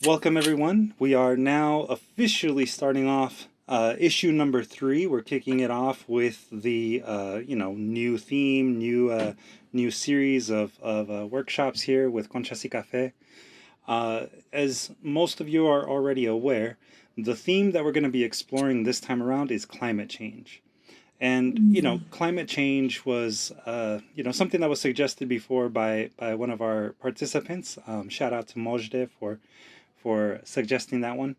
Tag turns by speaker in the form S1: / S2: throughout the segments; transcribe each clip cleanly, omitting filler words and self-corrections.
S1: Welcome, everyone. We are now officially starting off issue number 3. We're kicking it off with the new theme, new series of workshops here with Conchas y Café. As most of you are already aware, the theme that we're going to be exploring this time around is climate change. And climate change was something that was suggested before by one of our participants. Shout out to Mojde for suggesting that one.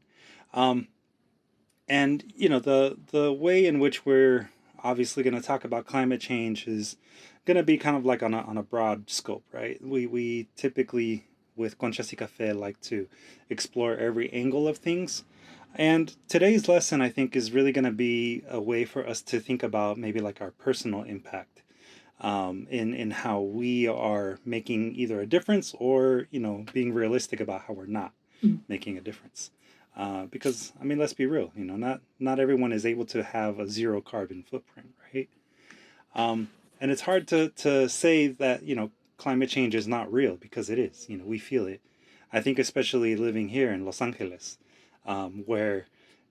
S1: Um, and the way in which we're obviously going to talk about climate change is going to be kind of like on a broad scope, right? We typically with Conchas y Café like to explore every angle of things. And today's lesson, I think, is really going to be a way for us to think about maybe like our personal impact in how we are making either a difference or being realistic about how we're not making a difference. Because I mean, let's be real. Not everyone is able to have a zero carbon footprint, right? And it's hard to say that climate change is not real because it is. We feel it. I think especially living here in Los Angeles, where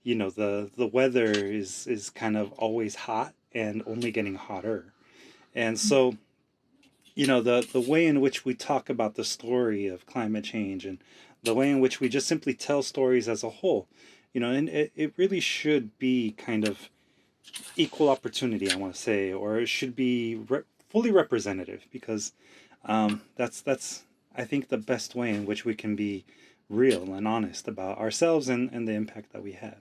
S1: the weather is kind of always hot and only getting hotter, and so the way in which we talk about the story of climate change and the way in which we just simply tell stories as a whole, and it really should be kind of equal opportunity, I want to say, or it should be fully representative because that's I think the best way in which we can be real and honest about ourselves and the impact that we have.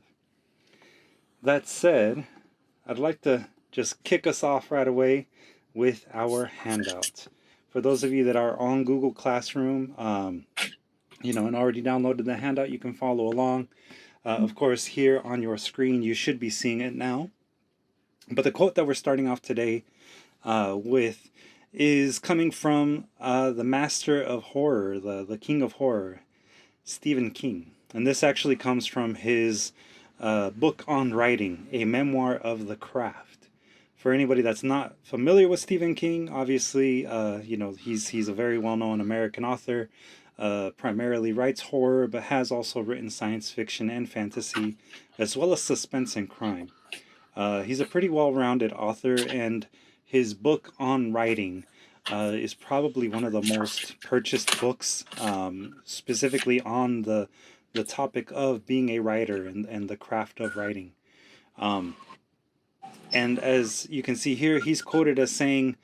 S1: That said, I'd like to just kick us off right away with our handout. For those of you that are on Google Classroom, and already downloaded the handout, you can follow along. Of course, here on your screen, you should be seeing it now. But the quote that we're starting off today with is coming from the master of horror, the king of horror, Stephen King. And this actually comes from his book on writing, A Memoir of the Craft. For anybody that's not familiar with Stephen King, obviously, he's a very well-known American author. Primarily writes horror, but has also written science fiction and fantasy, as well as suspense and crime. He's a pretty well-rounded author, and his book on writing is probably one of the most purchased books, specifically on the topic of being a writer and the craft of writing. And as you can see here, he's quoted as saying,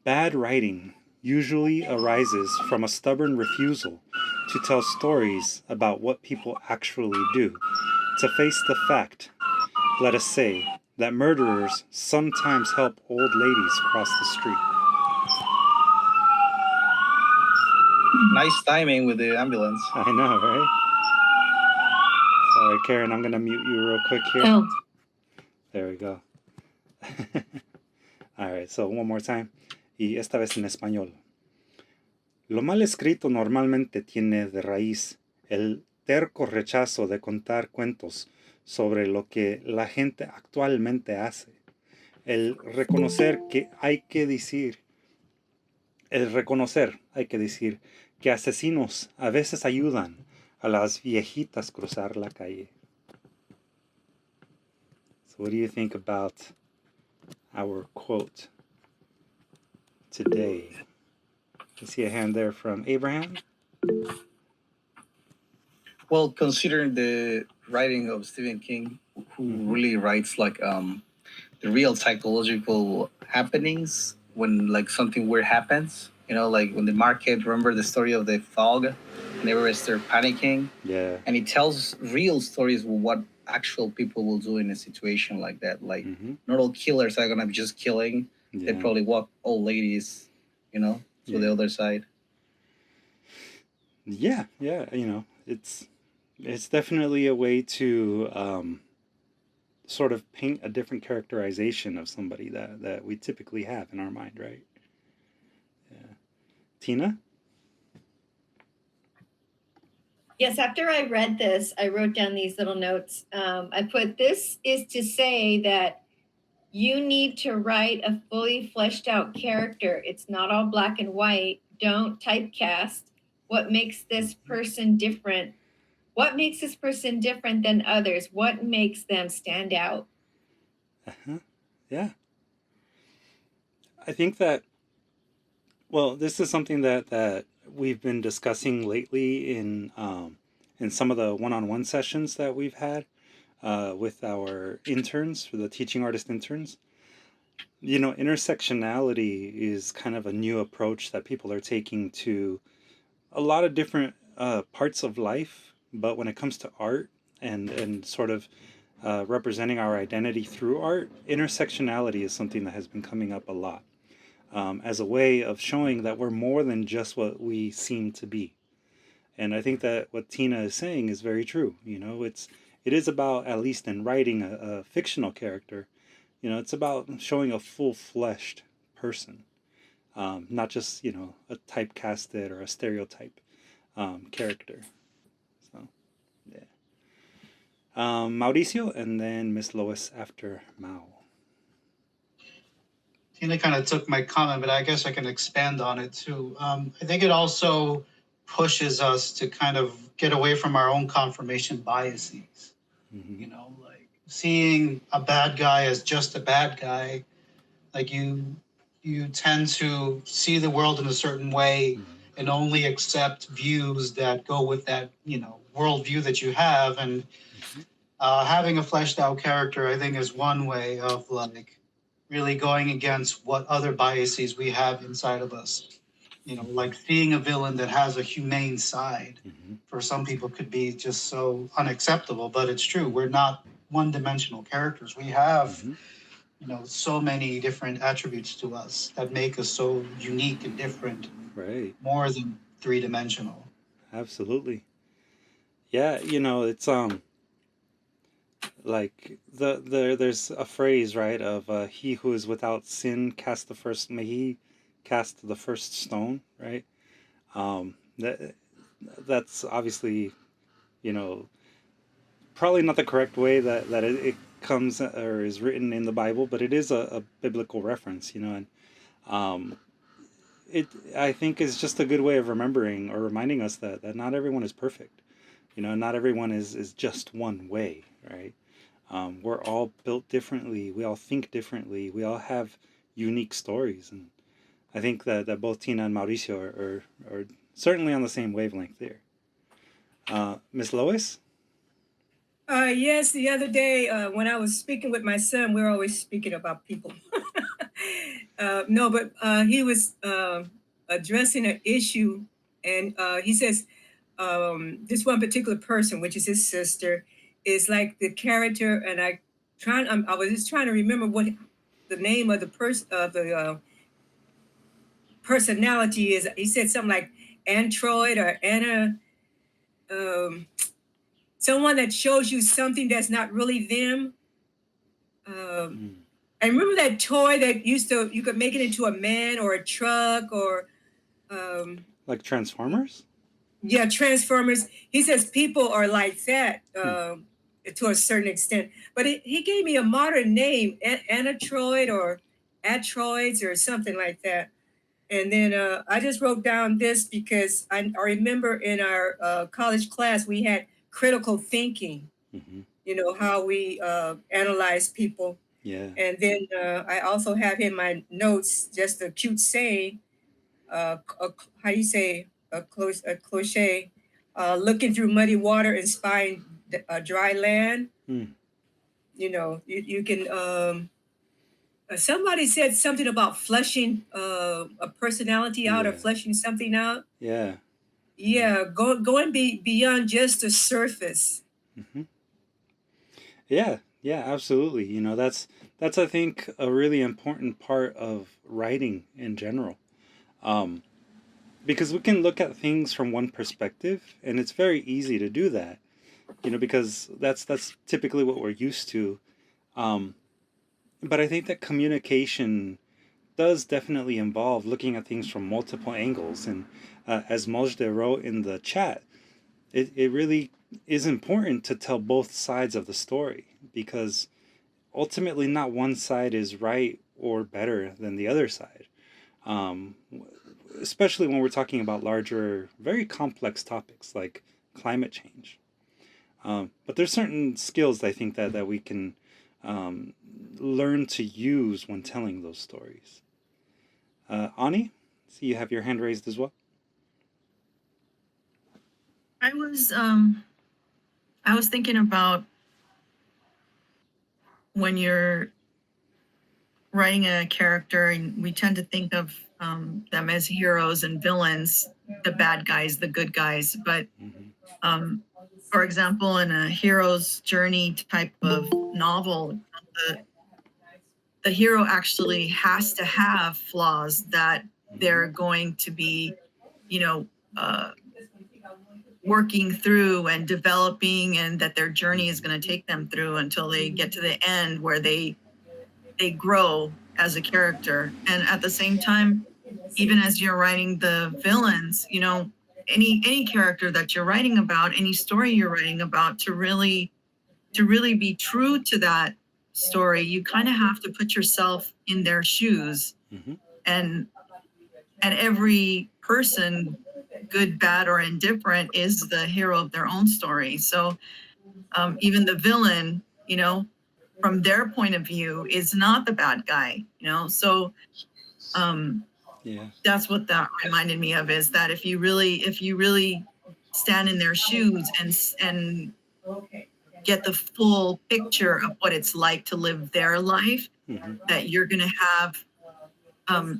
S1: "Bad writing usually arises from a stubborn refusal to tell stories about what people actually do, to face the fact, let us say, that murderers sometimes help old ladies cross the street."
S2: Nice timing with the ambulance.
S1: I know, right? Sorry, Karen, I'm going to mute you real quick here.
S3: Oh.
S1: There we go. All right, so one more time. Y esta vez en español. Lo mal escrito normalmente tiene de raíz el terco rechazo de contar cuentos sobre lo que la gente actualmente hace. El reconocer, hay que decir que asesinos a veces ayudan a las viejitas cruzar la calle. So what do you think about our quote today? I see a hand there from Abraham.
S2: Well, considering the writing of Stephen King, who really writes like the real psychological happenings when like something weird happens, like when the market, remember the story of the fog and everybody started panicking?
S1: Yeah.
S2: And he tells real stories of what actual people will do in a situation like that. Like not all killers are gonna be just killing. Yeah. They probably walk old ladies, to the other side.
S1: Yeah, it's definitely a way to sort of paint a different characterization of somebody that we typically have in our mind, right? Yeah. Tina?
S3: Yes, after I read this, I wrote down these little notes. I put, this is to say that you need to write a fully fleshed out character. It's not all black and white. Don't typecast. What makes this person different What makes this person different than others? What makes them stand out?
S1: Uh-huh. Yeah. I think that, well, this is something that we've been discussing lately in some of the one-on-one sessions that we've had with our interns, for the teaching artist interns. You know, intersectionality is kind of a new approach that people are taking to a lot of different parts of life, but when it comes to art and sort of representing our identity through art, intersectionality is something that has been coming up a lot as a way of showing that we're more than just what we seem to be. And I think that what Tina is saying is very true. You know, it is about, at least in writing a fictional character, you know, it's about showing a full-fleshed person, not just, you know, a typecasted or a stereotype character. So, yeah. Mauricio, and then Miss Lois after Mao.
S4: Tina kind of took my comment, but I guess I can expand on it too. I think it also pushes us to kind of get away from our own confirmation biases.
S1: Mm-hmm.
S4: You know, like seeing a bad guy as just a bad guy, like you tend to see the world in a certain way and only accept views that go with that, you know, worldview that you have. And having a fleshed out character, I think, is one way of like really going against what other biases we have inside of us. You know, like seeing a villain that has a humane side for some people could be just so unacceptable, but it's true. We're not one-dimensional characters. We have, you know, so many different attributes to us that make us so unique and different.
S1: Right.
S4: More than three-dimensional.
S1: Absolutely. Yeah, you know, it's like there's a phrase, right, of he who is without sin cast the first, may he cast the first stone, right? That that's obviously, you know, probably not the correct way that it comes or is written in the Bible, but it is a biblical reference, you know, and um, it, I think, is just a good way of remembering or reminding us that not everyone is perfect, you know, not everyone is just one way, right? We're all built differently. We all think differently. We all have unique stories, and I think that both Tina and Mauricio are certainly on the same wavelength there. Miss Lois?
S5: Yes, the other day when I was speaking with my son, we're always speaking about people. No, but he was addressing an issue, and he says this one particular person, which is his sister, is like the character, and I was just trying to remember what the name of the person of the personality is. He said something like Android or Anna. Someone that shows you something that's not really them. I remember that toy that you could make it into a man or a truck or
S1: Like Transformers?
S5: yeah, Transformers. He says people are like that to a certain extent, but he gave me a modern name, Anatroid or Atroids or something like that. And then I just wrote down this because I remember in our college class we had critical thinking. You know how we analyze people.
S1: Yeah.
S5: And then I also have in my notes just a cute saying, how you say a cliche, looking through muddy water and spying dry land. You know, you can. Somebody said something about fleshing a personality out or fleshing something out.
S1: Yeah.
S5: Yeah, going beyond just the surface.
S1: Yeah, yeah, absolutely. You know, that's I think a really important part of writing in general. Because we can look at things from one perspective, and it's very easy to do that. You know, because that's typically what we're used to. But I think that communication does definitely involve looking at things from multiple angles, and as Mojde wrote in the chat, it really is important to tell both sides of the story, because ultimately not one side is right or better than the other side, especially when we're talking about larger, very complex topics like climate change. But there's certain skills I think that we can learn to use when telling those stories. Ani, see you have your hand raised as well.
S6: I was thinking about when you're writing a character, and we tend to think of them as heroes and villains, the bad guys, the good guys. But for example, in a hero's journey type of novel, the hero actually has to have flaws that they're going to be, you know, working through and developing, and that their journey is going to take them through until they get to the end where they grow as a character. And at the same time, even as you're writing the villains, you know, any character that you're writing about, any story you're writing about, to really be true to that story, you kind of have to put yourself in their shoes. And every person, good, bad, or indifferent, is the hero of their own story. So even the villain, you know, from their point of view, is not the bad guy, you know. So that's what that reminded me of, is that if you really stand in their shoes and get the full picture of what it's like to live their life, that you're going to have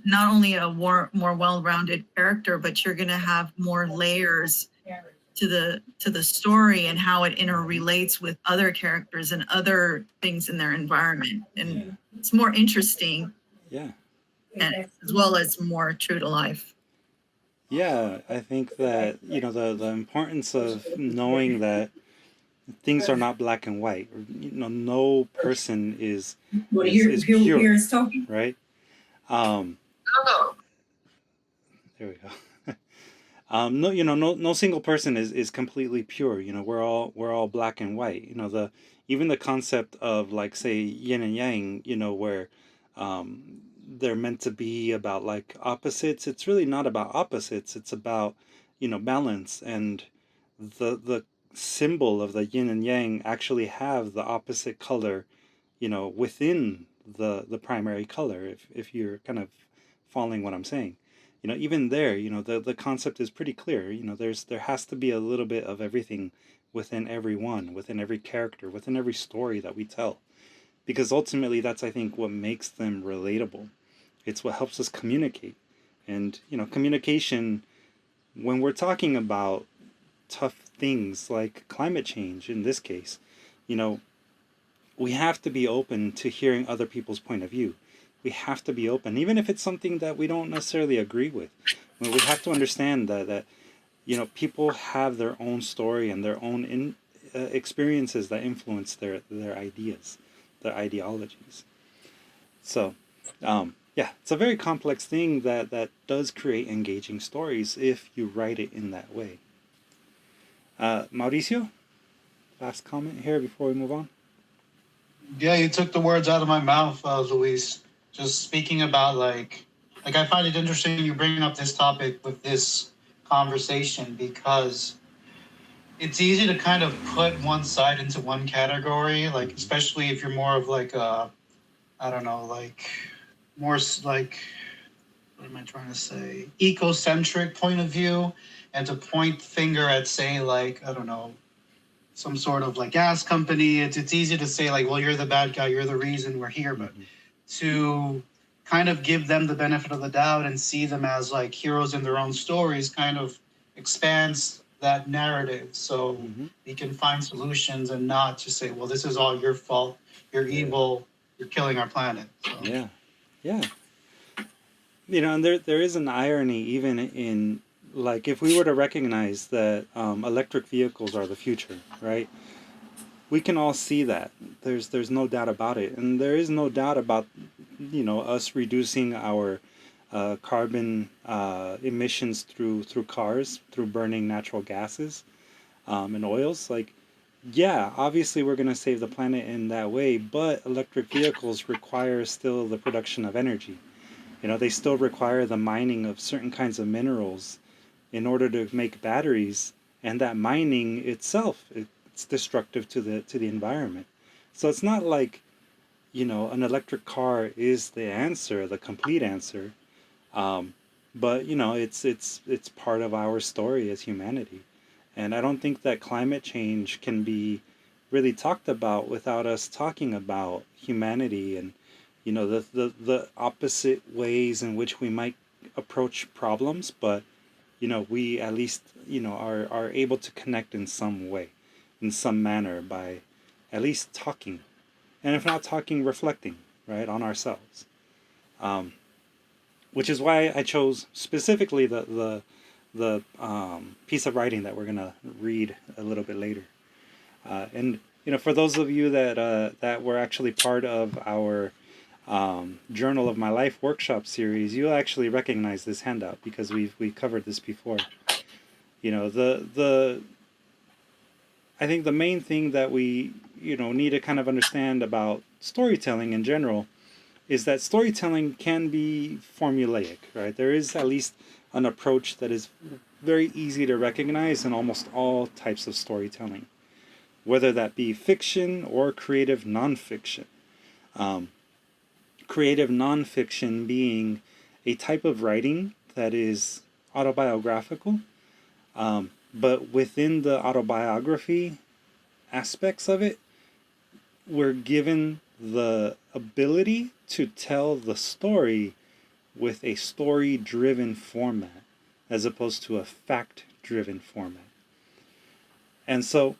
S6: not only a more well-rounded character, but you're going to have more layers to the story and how it interrelates with other characters and other things in their environment. And it's more interesting. And as well as more true to life.
S1: Yeah, I think that, you know, the importance of knowing that things are not black and white. You know, no person is pure, right? There we go. No, you know, no single person is completely pure. You know, we're all black and white. You know, even the concept of, like, say, yin and yang, you know, where they're meant to be about, like, opposites. It's really not about opposites. It's about, you know, balance. And the symbol of the yin and yang actually have the opposite color, you know, within the primary color, if you're kind of following what I'm saying. You know, even there, you know, the concept is pretty clear. You know, there has to be a little bit of everything within everyone, within every character, within every story that we tell. Because ultimately, that's, I think, what makes them relatable. It's what helps us communicate. And, you know, communication, when we're talking about tough things like climate change, in this case, you know, we have to be open to hearing other people's point of view. We have to be open, even if it's something that we don't necessarily agree with. I mean, we have to understand that you know, people have their own story and their own experiences that influence their ideas, their ideologies. So, yeah, it's a very complex thing that does create engaging stories if you write it in that way. Mauricio, last comment here before we move on.
S4: Yeah, you took the words out of my mouth, Luis. Just speaking about like I find it interesting you bring up this topic with this conversation, because it's easy to kind of put one side into one category, like especially if you're more of like a, I don't know, like more like, what am I trying to say, ecocentric point of view, and to point finger at, say, like, I don't know, some sort of like gas company. It's easy to say like, well, you're the bad guy, you're the reason we're here, but to kind of give them the benefit of the doubt and see them as like heroes in their own stories kind of expands that narrative, so we can find solutions and not just say, well, this is all your fault, you're evil, you're killing our planet. So.
S1: Yeah. You know, and there is an irony even in, like, if we were to recognize that electric vehicles are the future, right? We can all see that. There's no doubt about it. And there is no doubt about, you know, us reducing our carbon emissions through cars, through burning natural gases and oils. Like, yeah, obviously we're going to save the planet in that way, but electric vehicles require still the production of energy. You know, they still require the mining of certain kinds of minerals in order to make batteries, and that mining itself, it's it's destructive to the environment. So it's not like, an electric car is the answer, the complete answer. Um, but it's part of our story as humanity. And I don't think that climate change can be really talked about without us talking about humanity and the opposite ways in which we might approach problems, but we at least are able to connect in some way, in some manner, by at least talking, and if not talking, reflecting, right, on ourselves. um, which is why I chose specifically the piece of writing that we're gonna read a little bit later. And for those of you that were actually part of our Journal of My Life workshop series, you'll actually recognize this handout because we've covered this before. The I think the main thing that we need to kind of understand about storytelling in general is that storytelling can be formulaic, right? There is at least an approach that is very easy to recognize in almost all types of storytelling, whether that be fiction or creative nonfiction. Um, Creative nonfiction being a type of writing that is autobiographical, but within the autobiography aspects of it, we're given the ability to tell the story with a story-driven format as opposed to a fact-driven format. And so,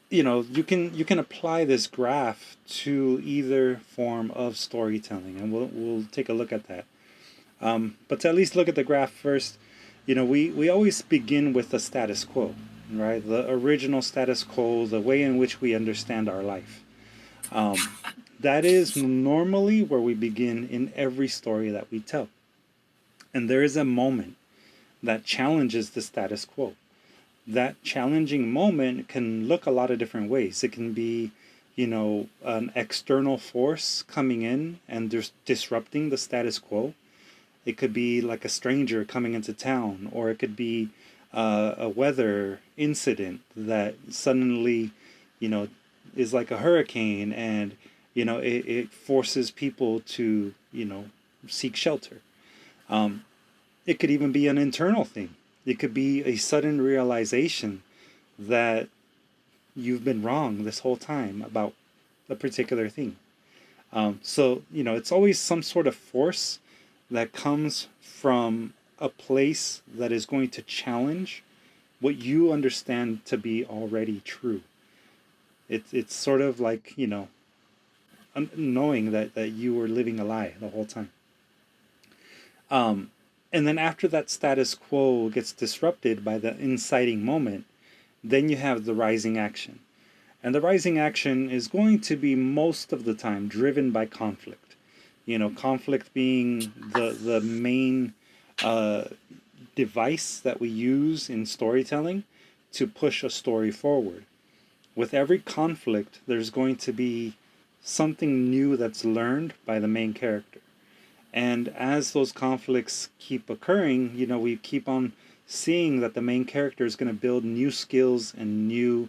S1: you can apply this graph to either form of storytelling, and we'll take a look at that. But to at least look at the graph first, we always begin with the status quo, right? The original status quo, the way in which we understand our life. That is normally where we begin in every story that we tell. And there is a moment that challenges the status quo. That challenging moment can look a lot of different ways. It can be, an external force coming in and just disrupting the status quo. It could be like a stranger coming into town, or it could be a weather incident that suddenly, is like a hurricane, and it forces people to seek shelter. It could even be an internal thing. It could be a sudden realization that you've been wrong this whole time about a particular thing. So it's always some sort of force that comes from a place that is going to challenge what you understand to be already true. It's sort of like, knowing that you were living a lie the whole time. And then after that status quo gets disrupted by the inciting moment, then you have the rising action. And the rising action is going to be most of the time driven by conflict. Conflict being the main device that we use in storytelling to push a story forward. With every conflict, there's going to be something new that's learned by the main character. And as those conflicts keep occurring, we keep on seeing that the main character is going to build new skills and new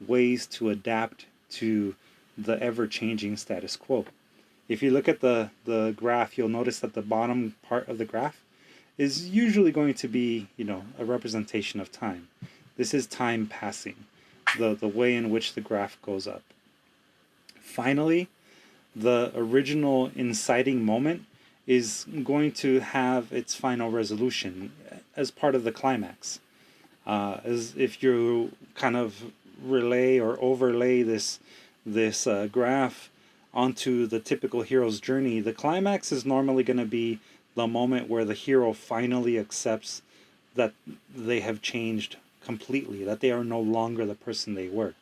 S1: ways to adapt to the ever-changing status quo. If you look at the graph, you'll notice that the bottom part of the graph is usually going to be, a representation of time. This is time passing, the way in which the graph goes up. Finally, the original inciting moment is going to have its final resolution as part of the climax. As if you kind of relay or overlay this graph onto the typical hero's journey, the climax is normally going to be the moment where the hero finally accepts that they have changed completely, that they are no longer the person they were.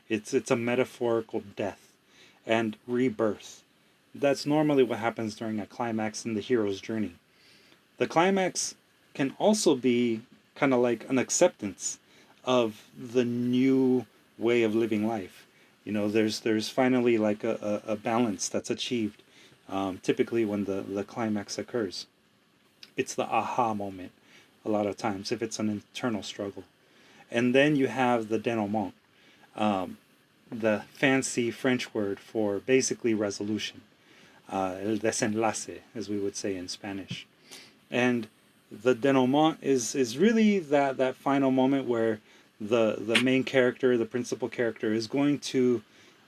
S1: It's a metaphorical death and rebirth. That's normally what happens during a climax in the hero's journey. The climax can also be kind of like an acceptance of the new way of living life. There's finally like a balance that's achieved, typically when the climax occurs. It's the aha moment a lot of times if it's an internal struggle. And then you have the denouement. the fancy French word for basically resolution, el desenlace, as we would say in Spanish. And the denouement is really that final moment where the main character, the principal character, is going to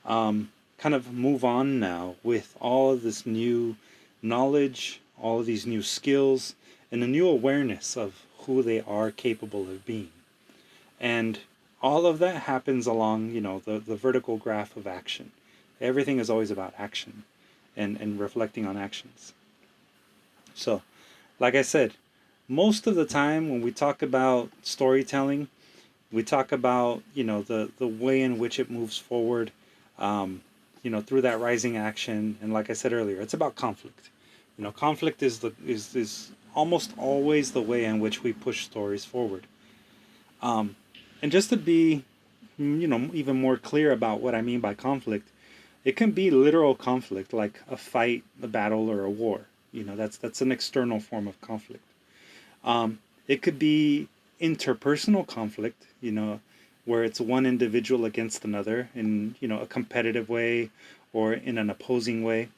S1: kind of move on now with all of this new knowledge, all of these new skills, and a new awareness of who they are capable of being. And all of that happens along, the vertical graph of action. Everything is always about action and reflecting on actions. So, like I said, most of the time when we talk about storytelling, we talk about, the way in which it moves forward, through that rising action. And like I said earlier, it's about conflict. Conflict is almost always the way in which we push stories forward. And just to be, even more clear about what I mean by conflict, it can be literal conflict, like a fight, a battle, or a war. That's an external form of conflict. It could be interpersonal conflict, where it's one individual against another in, a competitive way or in an opposing way,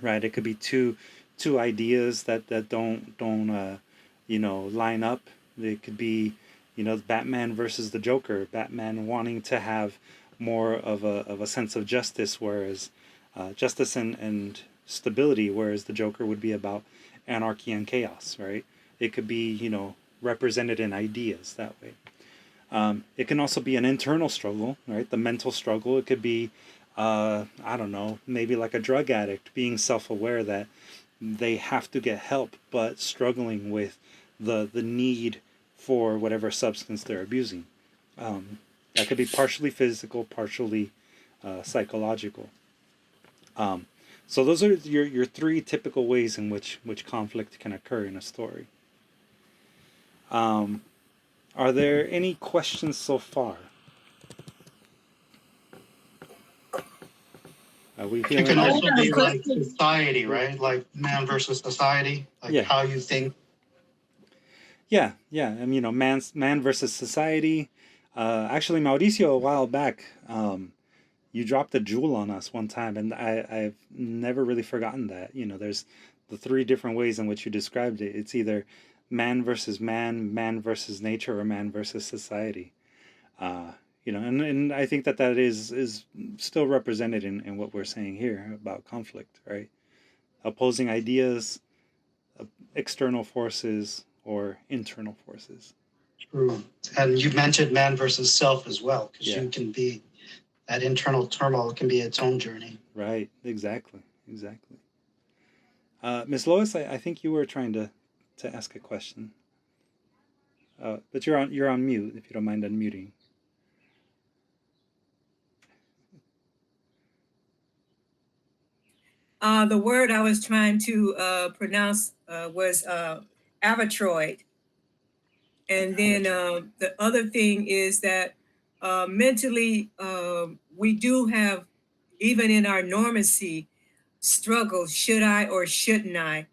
S1: right? It could be two ideas that don't line up. It could be, Batman versus the Joker. Batman wanting to have more of a sense of justice, whereas justice and stability, whereas the Joker would be about anarchy and chaos, right? It could be, represented in ideas that way. It can also be an internal struggle, right? The mental struggle. It could be, I don't know, maybe like a drug addict being self-aware that they have to get help, but struggling with the need for whatever substance they're abusing. That could be partially physical, partially psychological. So those are your three typical ways in which conflict can occur in a story. Are there any questions so far? Are we
S4: It
S1: feeling
S4: can
S1: like...
S4: also be like society, right? Like man versus society, like how you think.
S1: Yeah. I mean, man versus society. Actually, Mauricio, a while back, you dropped a jewel on us one time, and I've never really forgotten that. There's the three different ways in which you described it. It's either man versus man versus nature, or man versus society. And I think that is still represented in what we're saying here about conflict, right? Opposing ideas, external forces, or internal forces.
S4: True. And you mentioned man versus self as well, because
S1: Yeah.
S4: you can be, that internal turmoil can be its own journey.
S1: Right. Exactly. Ms. Lois, I think you were trying to ask a question. But you're on mute, if you don't mind unmuting.
S5: The word I was trying to pronounce was avatroid. And then the other thing is that mentally, we do have, even in our normacy, struggles. Should I or shouldn't I?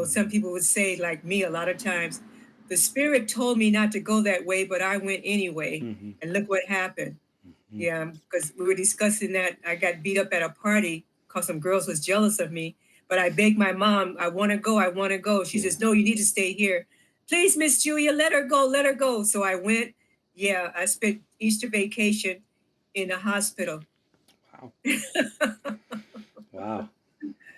S5: Some people would say, like me, a lot of times, the spirit told me not to go that way, but I went anyway.
S1: Mm-hmm.
S5: And look what happened.
S1: Mm-hmm.
S5: Yeah, because we were discussing that. I got beat up at a party because some girls was jealous of me. But I begged my mom, I want to go. She says, no, you need to stay here. Please, Miss Julia, let her go. So I went. Yeah, I spent Easter vacation in the hospital.
S1: Wow. Wow.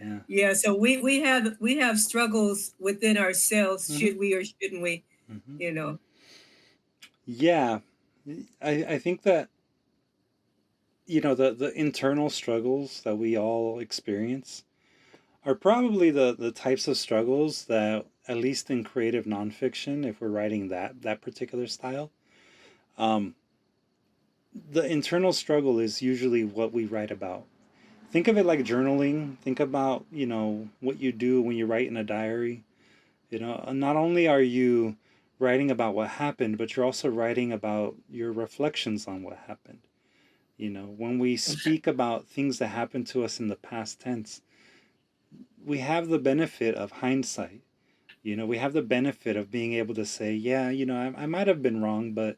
S1: Yeah.
S5: Yeah, so we have struggles within ourselves.
S1: Mm-hmm.
S5: Should we or shouldn't we?
S1: Mm-hmm. Yeah, I think that the internal struggles that we all experience are probably the types of struggles that, at least in creative nonfiction, if we're writing that particular style, the internal struggle is usually what we write about. Think of it like journaling. Think about, what you do when you write in a diary. Not only are you writing about what happened, but you're also writing about your reflections on what happened. When we speak about things that happened to us in the past tense, we have the benefit of hindsight. We have the benefit of being able to say, yeah, I might have been wrong, but,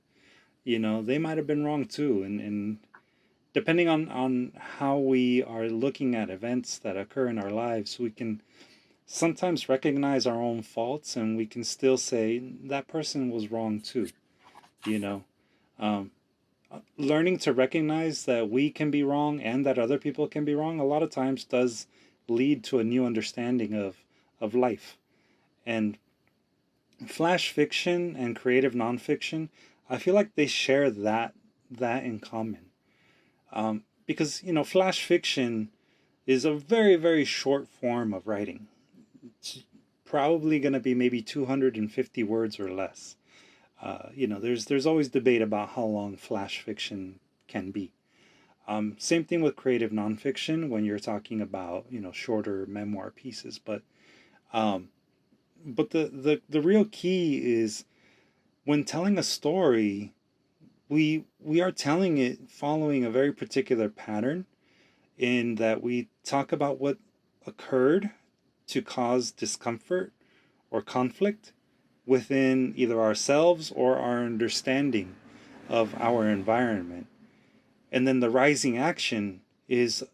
S1: you know, they might have been wrong too. And depending on how we are looking at events that occur in our lives, we can sometimes recognize our own faults, and we can still say that person was wrong too, you know. Um, Learning to recognize that we can be wrong and that other people can be wrong a lot of times does lead to a new understanding of life. And flash fiction and creative nonfiction, I feel like they share that in common. Because you know, flash fiction is a very short form of writing. It's probably going to be maybe 250 words or less. You know, there's always debate about how long flash fiction can be. Same thing with creative nonfiction when you're talking about, you know, shorter memoir pieces. Um, but the real key is when telling a story, we are telling it following a very particular pattern, in that we talk about what occurred to cause discomfort or conflict within either ourselves or our understanding of our environment. And then the rising action is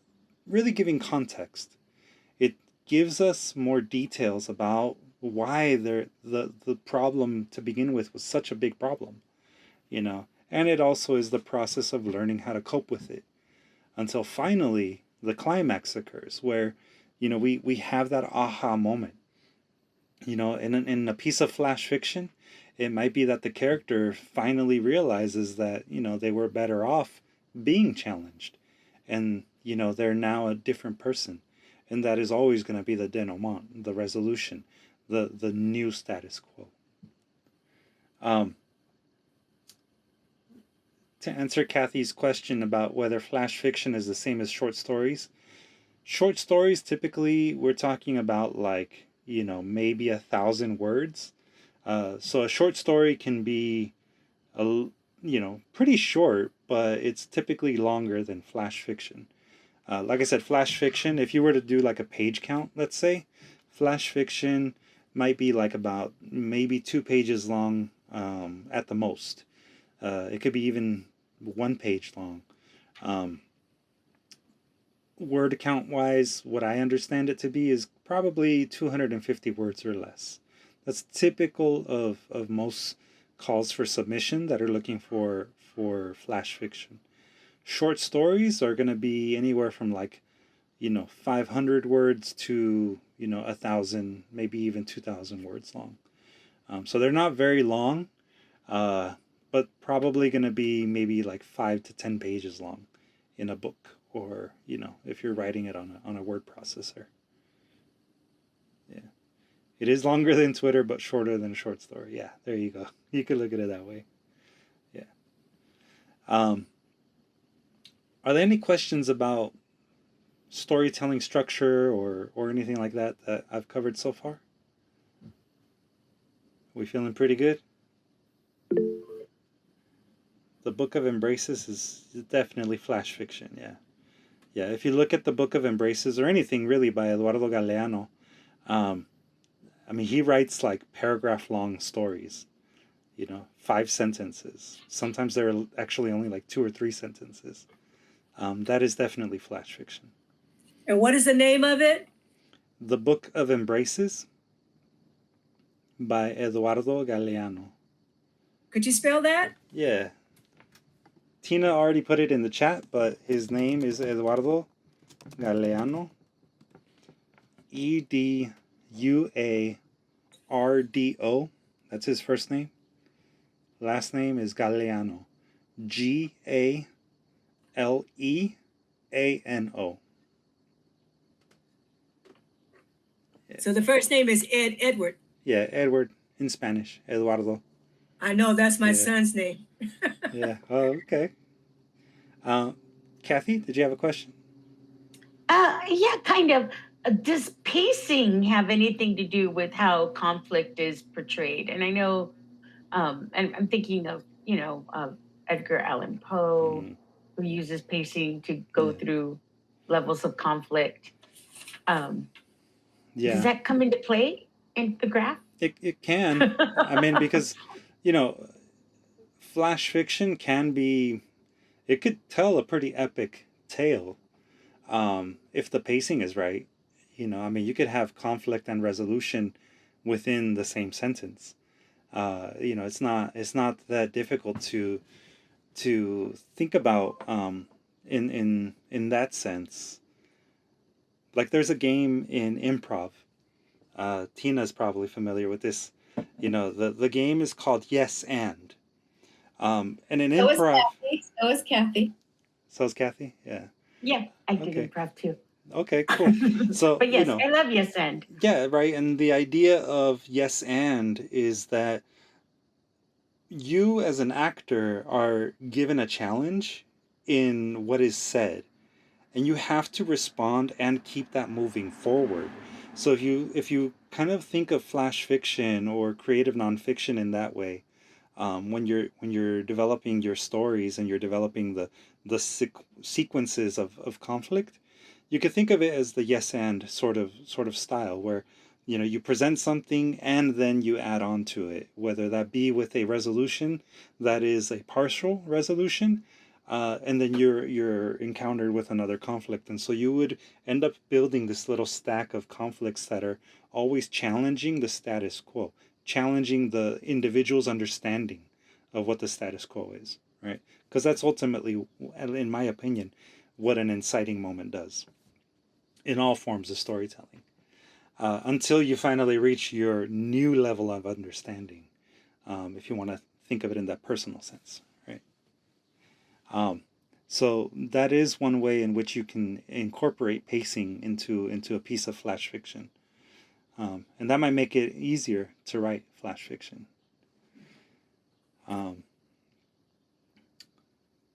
S1: really giving context. It gives us more details about why the problem to begin with was such a big problem, you know. And it also is the process of learning how to cope with it until finally the climax occurs, where, you know, we have that aha moment. You know, in a piece of flash fiction, it might be that the character finally realizes that, you know, they were better off being challenged, and, you know, they're now a different person. And that is always going to be the denouement, the resolution, the new status quo. To answer Kathy's question about whether flash fiction is the same as short stories, typically we're talking about, like, you know, maybe 1,000 words. So a short story can be you know, pretty short, but it's typically longer than flash fiction. Like I said, flash fiction, if you were to do like a page count, let's say, flash fiction might be like about maybe 2 pages long, at the most. It could be even 1 page long. Word count wise, what I understand it to be is probably 250 words or less. That's typical of most calls for submission that are looking for flash fiction. Short stories are going to be anywhere from, like, you know, 500 words to, you know, 1,000, maybe even 2,000 words long. So they're not very long, but probably going to be maybe like 5 to 10 pages long in a book, or, you know, if you're writing it on a word processor. Yeah. It is longer than Twitter, but shorter than a short story. Yeah, there you go. You could look at it that way. Yeah. Are there any questions about storytelling structure or anything like that that I've covered so far? We feeling pretty good? The Book of Embraces is definitely flash fiction, yeah. Yeah, if you look at the Book of Embraces, or anything really by Eduardo Galeano, I mean, he writes like paragraph-long stories, you know, 5 sentences. Sometimes there are actually only like 2 or 3 sentences. That is definitely flash fiction.
S5: And what is the name of it?
S1: The Book of Embraces by Eduardo Galeano.
S5: Could you spell that?
S1: Yeah. Tina already put it in the chat, but his name is Eduardo Galeano. Eduardo. That's his first name. Last name is Galeano. Galeano. Yeah.
S5: So the first name is Edward.
S1: Yeah, Edward in Spanish. Eduardo.
S5: I know, that's my son's name.
S1: Yeah. Oh, okay. Kathy, did you have a question?
S7: Yeah, kind of. Does pacing have anything to do with how conflict is portrayed? And I know, and I'm thinking of, you know, Edgar Allan Poe, who uses pacing to go through levels of conflict. Does that come into play in the graph?
S1: It can. I mean, because, you know, flash fiction can be, it could tell a pretty epic tale if the pacing is right. I mean, you could have conflict and resolution within the same sentence. It's not that difficult to think about in that sense. Like there's a game in improv. Tina's probably familiar with this. The game is called Yes and. And in
S3: So is
S1: improv.
S3: Kathy. So is Kathy.
S1: So is Kathy. Yeah.
S7: Yeah, I did
S1: Okay.
S7: improv too.
S1: Okay. Cool. So
S7: But yes, I love Yes and.
S1: Yeah. Right. And the idea of yes and is that you as an actor are given a challenge in what is said, and you have to respond and keep that moving forward. So if you kind of think of flash fiction or creative nonfiction in that way, when you're developing your stories and you're developing the sequences of conflict, you could think of it as the yes and sort of style where you present something and then you add on to it, whether that be with a resolution that is a partial resolution, and then you're encountered with another conflict, and so you would end up building this little stack of conflicts that are always challenging the status quo, challenging the individual's understanding of what the status quo is, right? Because that's ultimately, in my opinion, what an inciting moment does in all forms of storytelling. Until you finally reach your new level of understanding, if you want to think of it in that personal sense, right? So that is one way in which you can incorporate pacing into a piece of flash fiction, and that might make it easier to write flash fiction.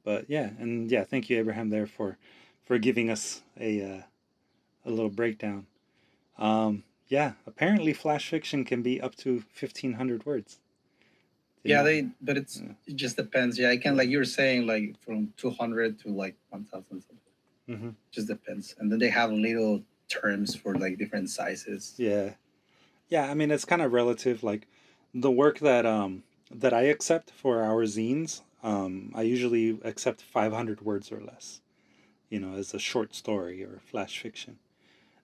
S1: But yeah, and yeah, thank you, Abraham, there for giving us a little breakdown. Yeah, apparently flash fiction can be up to 1,500 words.
S2: Yeah, but it just depends. Yeah, I can, like you were saying, like from 200 to like 1,000.
S1: Mm-hmm.
S2: Just depends, and then they have little terms for like different sizes.
S1: Yeah, I mean it's kind of relative. Like the work that I accept for our zines, I usually accept 500 words or less, as a short story or flash fiction.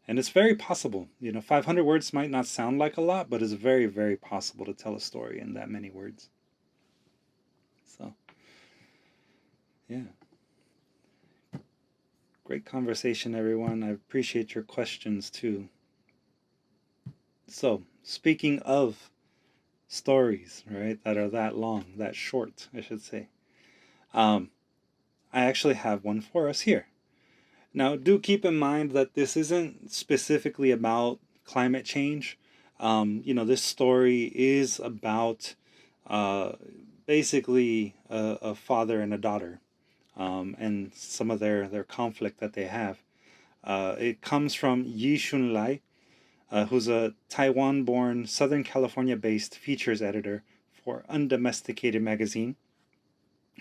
S1: And it's very possible. 500 words might not sound like a lot, but it's very, very possible to tell a story in that many words. So, yeah. Great conversation, everyone. I appreciate your questions, too. So, speaking of stories, right, that are that long, that short, I should say, I actually have one for us here. Now, do keep in mind that this isn't specifically about climate change. This story is about basically a father and a daughter, and some of their conflict that they have. It comes from Yi Shun Lai, who's a Taiwan-born, Southern California-based features editor for Undomesticated magazine.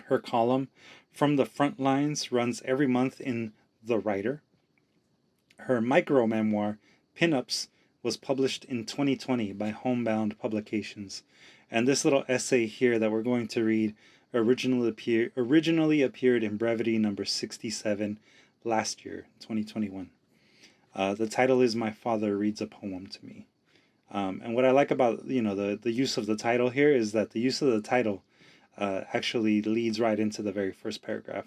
S1: Her column, From the Front Lines, runs every month in The Writer. Her micro-memoir, Pinups, was published in 2020 by Homebound Publications. And this little essay here that we're going to read originally appeared in Brevity number 67 last year, 2021. The title is My Father Reads a Poem to Me. And what I like about the use of the title here is that the use of the title actually leads right into the very first paragraph.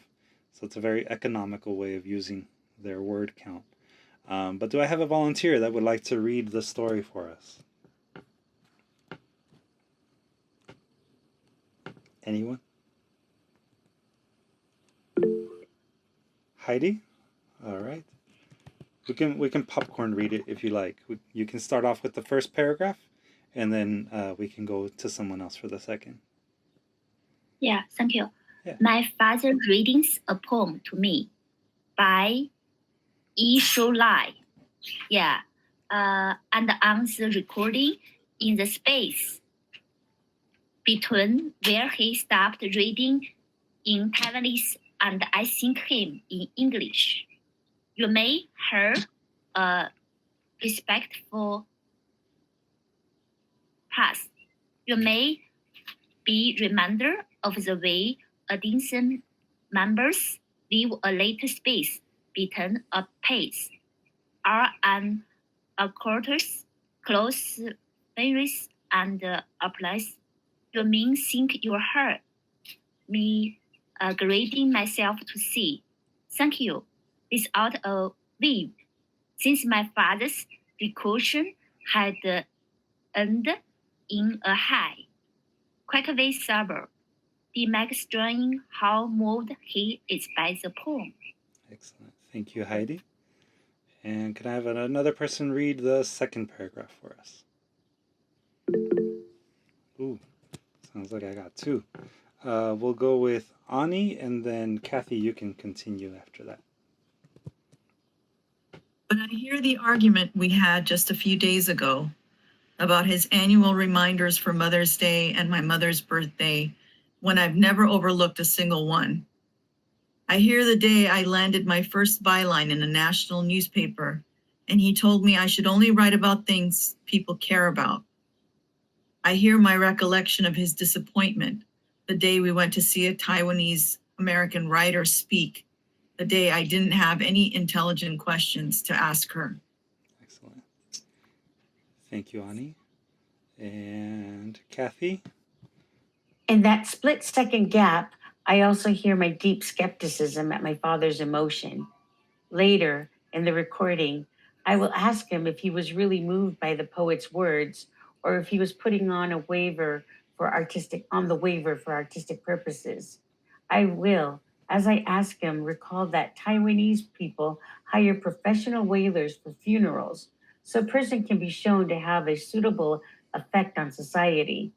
S1: So it's a very economical way of using their word count. But do I have a volunteer that would like to read the story for us? Anyone? Heidi? All right. We can popcorn read it if you like. You can start off with the first paragraph, and then we can go to someone else for the second.
S8: Yeah, thank you.
S1: Yeah.
S8: My Father Readings a Poem to Me by Yi Shu Lai. Yeah. And on the recording, in the space between where he stopped reading in Taiwanese and I think him in English, you may hear a respectful pause. You may be reminder of the way audience members leave a little space between a pace, are an accords, close varies and applies. You mean think you heard me grading myself to see. Thank you. Without a leave, since my father's recursion had ended in a high, quackaway suburb, the magistering how moved he is by the poem.
S1: Excellent. Thank you, Heidi. And can I have another person read the second paragraph for us? Ooh, sounds like I got two. We'll go with Ani, and then Kathy, you can continue after that.
S6: But I hear the argument we had just a few days ago about his annual reminders for Mother's Day and my mother's birthday, when I've never overlooked a single one. I hear the day I landed my first byline in a national newspaper, and he told me I should only write about things people care about. I hear my recollection of his disappointment the day we went to see a Taiwanese American writer speak, the day I didn't have any intelligent questions to ask her.
S1: Excellent. Thank you, Ani. And Kathy?
S7: In that split-second gap, I also hear my deep skepticism at my father's emotion. Later, in the recording, I will ask him if he was really moved by the poet's words or if he was putting on the waiver for artistic purposes. I will, as I ask him, recall that Taiwanese people hire professional wailers for funerals, so a person can be shown to have a suitable effect on society.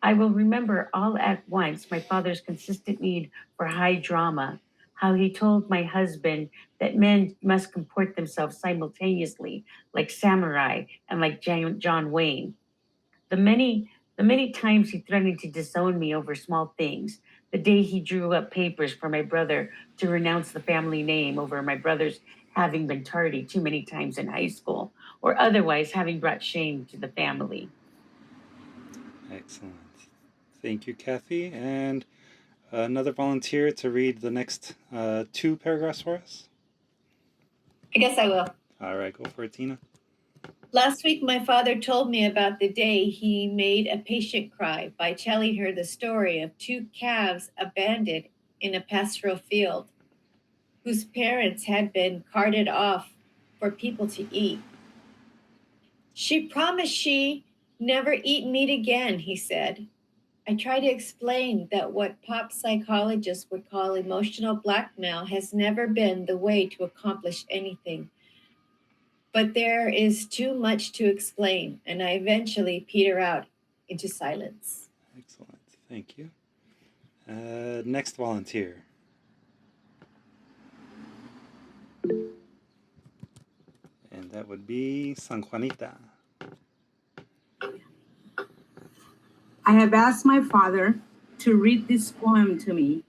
S7: I will remember all at once my father's consistent need for high drama, how he told my husband that men must comport themselves simultaneously, like samurai and like John Wayne. The many times he threatened to disown me over small things. The day he drew up papers for my brother to renounce the family name over my brother's having been tardy too many times in high school, or otherwise having brought shame to the family.
S1: Excellent. Thank you, Kathy. And another volunteer to read the next two paragraphs for us?
S3: I guess I will.
S1: All right, go for it, Tina.
S3: Last week, my father told me about the day he made a patient cry by telling her the story of two calves abandoned in a pastoral field, whose parents had been carted off for people to eat. She promised she never eat meat again, he said. I try to explain that what pop psychologists would call emotional blackmail has never been the way to accomplish anything. But there is too much to explain, and I eventually peter out into silence.
S1: Excellent. Thank you. Next volunteer. And that would be San Juanita.
S9: I have asked my father to read this poem to me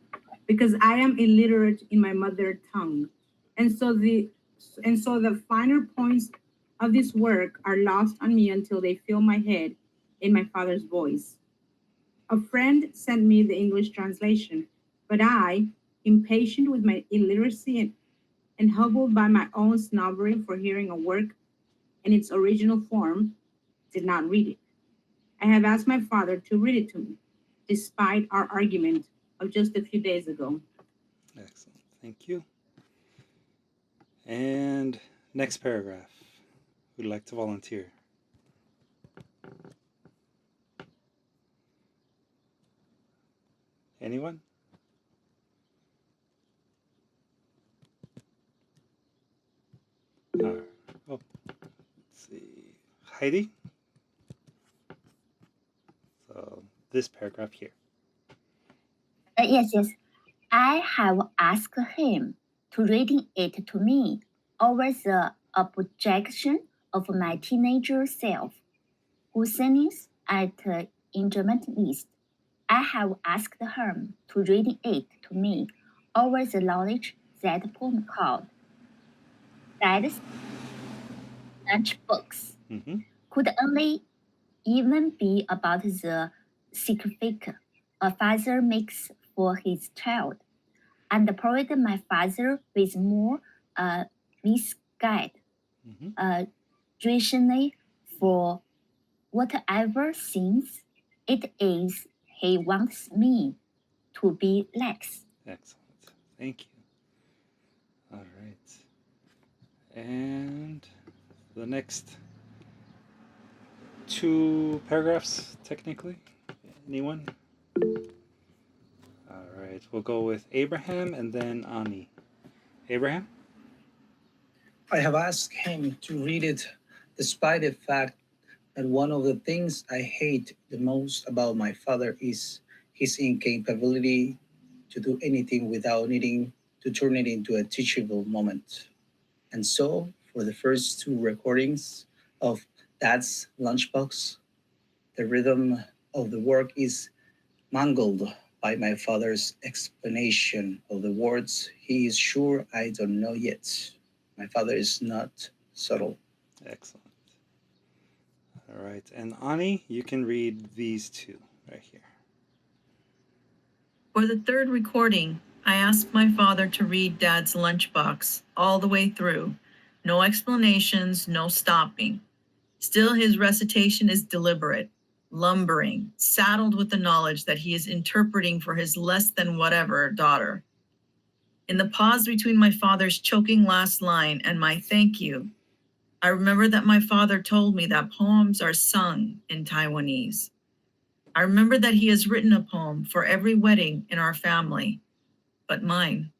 S9: because I am illiterate in my mother tongue. And so the finer points of this work are lost on me until they fill my head in my father's voice. A friend sent me the English translation, but I, impatient with my illiteracy and humbled by my own snobbery for hearing a work in its original form, did not read it. I have asked my father to read it to me, despite our argument of just a few days ago.
S1: Excellent. Thank you. And next paragraph. Who'd like to volunteer? Anyone? All right. Oh, let's see. Heidi? So this paragraph here.
S8: Yes. I have asked him to reading it to me over the objection of my teenager self, whose sentence at intermittent. I have asked him to reading it to me over the knowledge that poem called that lunchbooks could only even be about the significant a father makes for his child, and provide my father with more misguided rationale for whatever things it is he wants me to be like.
S1: Excellent. Thank you. All right. And the next 2 paragraphs, technically. Anyone? All right. We'll go with Abraham and then Ani. Abraham?
S2: I have asked him to read it despite the fact that one of the things I hate the most about my father is his incapability to do anything without needing to turn it into a teachable moment. And so, for the first 2 recordings of Dad's Lunchbox, the rhythm of the work is mangled by my father's explanation of the words he is sure I don't know yet. My father is not subtle.
S1: Excellent. All right. And Ani, you can read these 2 right here.
S6: For the 3rd recording, I asked my father to read Dad's lunchbox all the way through. No explanations, no stopping. Still, his recitation is deliberate, lumbering, saddled with the knowledge that he is interpreting for his less than whatever daughter. In the pause between my father's choking last line and my thank you, I remember that my father told me that poems are sung in Taiwanese. I remember that he has written a poem for every wedding in our family, but mine.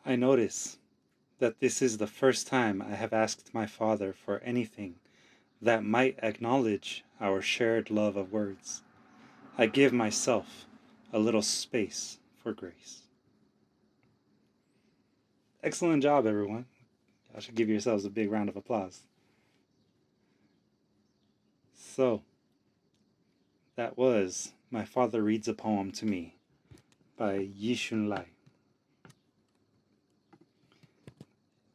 S1: I notice that this is the first time I have asked my father for anything that might acknowledge our shared love of words. I give myself a little space for grace. Excellent job, everyone. I should give yourselves a big round of applause. So, that was My Father Reads a Poem to Me by Yishun Lai.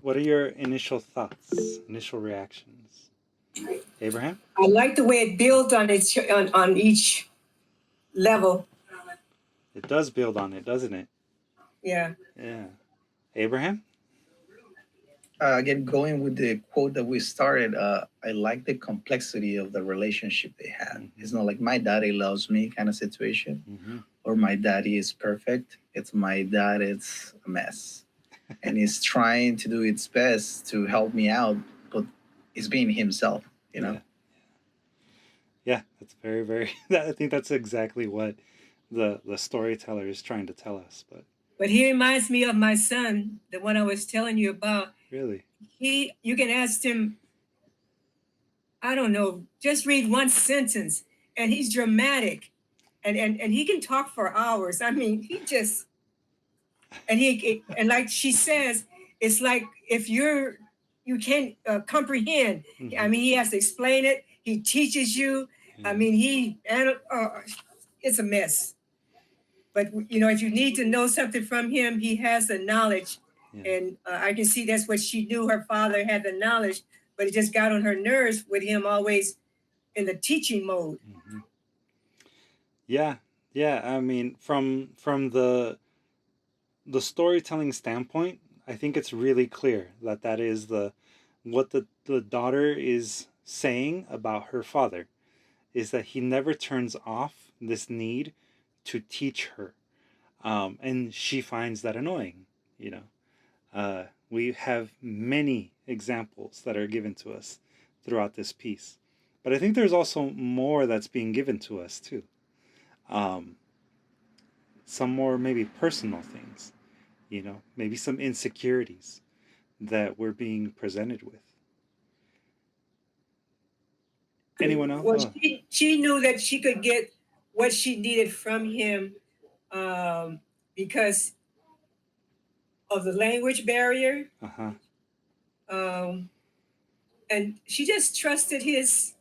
S1: What are your initial thoughts, initial reactions? Abraham?
S5: I like the way it builds on each level.
S1: It does build on it, doesn't it?
S5: Yeah.
S1: Yeah. Abraham?
S2: Again, going with the quote that we started, I like the complexity of the relationship they had.
S1: Mm-hmm.
S2: It's not like my daddy loves me kind of situation, or my daddy is perfect. It's my dad, it's a mess. And he's trying to do its best to help me out, but he's being himself, you know?
S1: Yeah, that's very, very, I think that's exactly what the storyteller is trying to tell us.
S5: But he reminds me of my son, the one I was telling you about.
S1: Really?
S5: You can ask him, I don't know, just read one sentence, and he's dramatic, and he can talk for hours. I mean, he just, and like she says, it's like if you can't comprehend. I mean, he has to explain it. He teaches you. I mean, it's a mess. But you know, if you need to know something from him, he has the knowledge. And I can see that's what she knew. Her father had the knowledge, but it just got on her nerves with him always in the teaching mode.
S1: Yeah. I mean, from the storytelling standpoint, I think it's really clear that is what the daughter is saying about her father, is that he never turns off this need to teach her, and she finds that annoying. You know, we have many examples that are given to us throughout this piece, but I think there's also more that's being given to us too. Some more maybe personal things, you know, maybe some insecurities that we're being presented with. Anyone else?
S5: Well, she knew that she could get what she needed from him because of the language barrier. And she just trusted his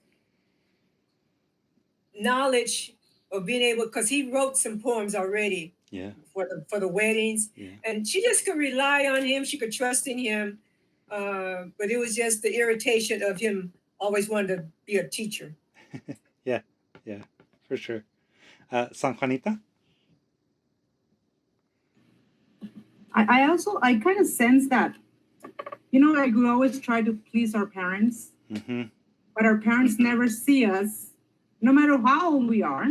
S5: knowledge of being able, because he wrote some poems already for the weddings. And she just could rely on him. She could trust in him. But it was just the irritation of him always wanting to be a teacher.
S1: Yeah, for sure. San Juanita?
S9: I kind of sense that, like we always try to please our parents,
S1: Mm-hmm.
S9: but our parents never see us, no matter how old we are.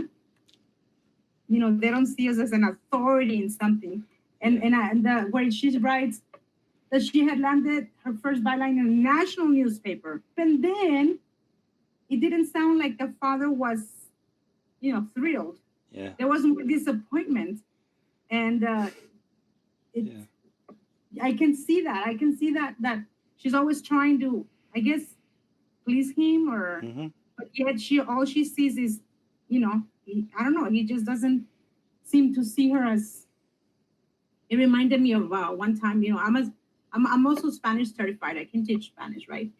S9: They don't see us as an authority in something. And where she writes that she had landed her first byline in a national newspaper. And then it didn't sound like the father was, thrilled.
S1: Yeah.
S9: There was more disappointment. And I can see that. I can see that she's always trying to, I guess, please him, or
S1: Mm-hmm.
S9: but yet all she sees is, I don't know. He just doesn't seem to see her as. It reminded me of one time. I'm also Spanish certified. I can teach Spanish, right?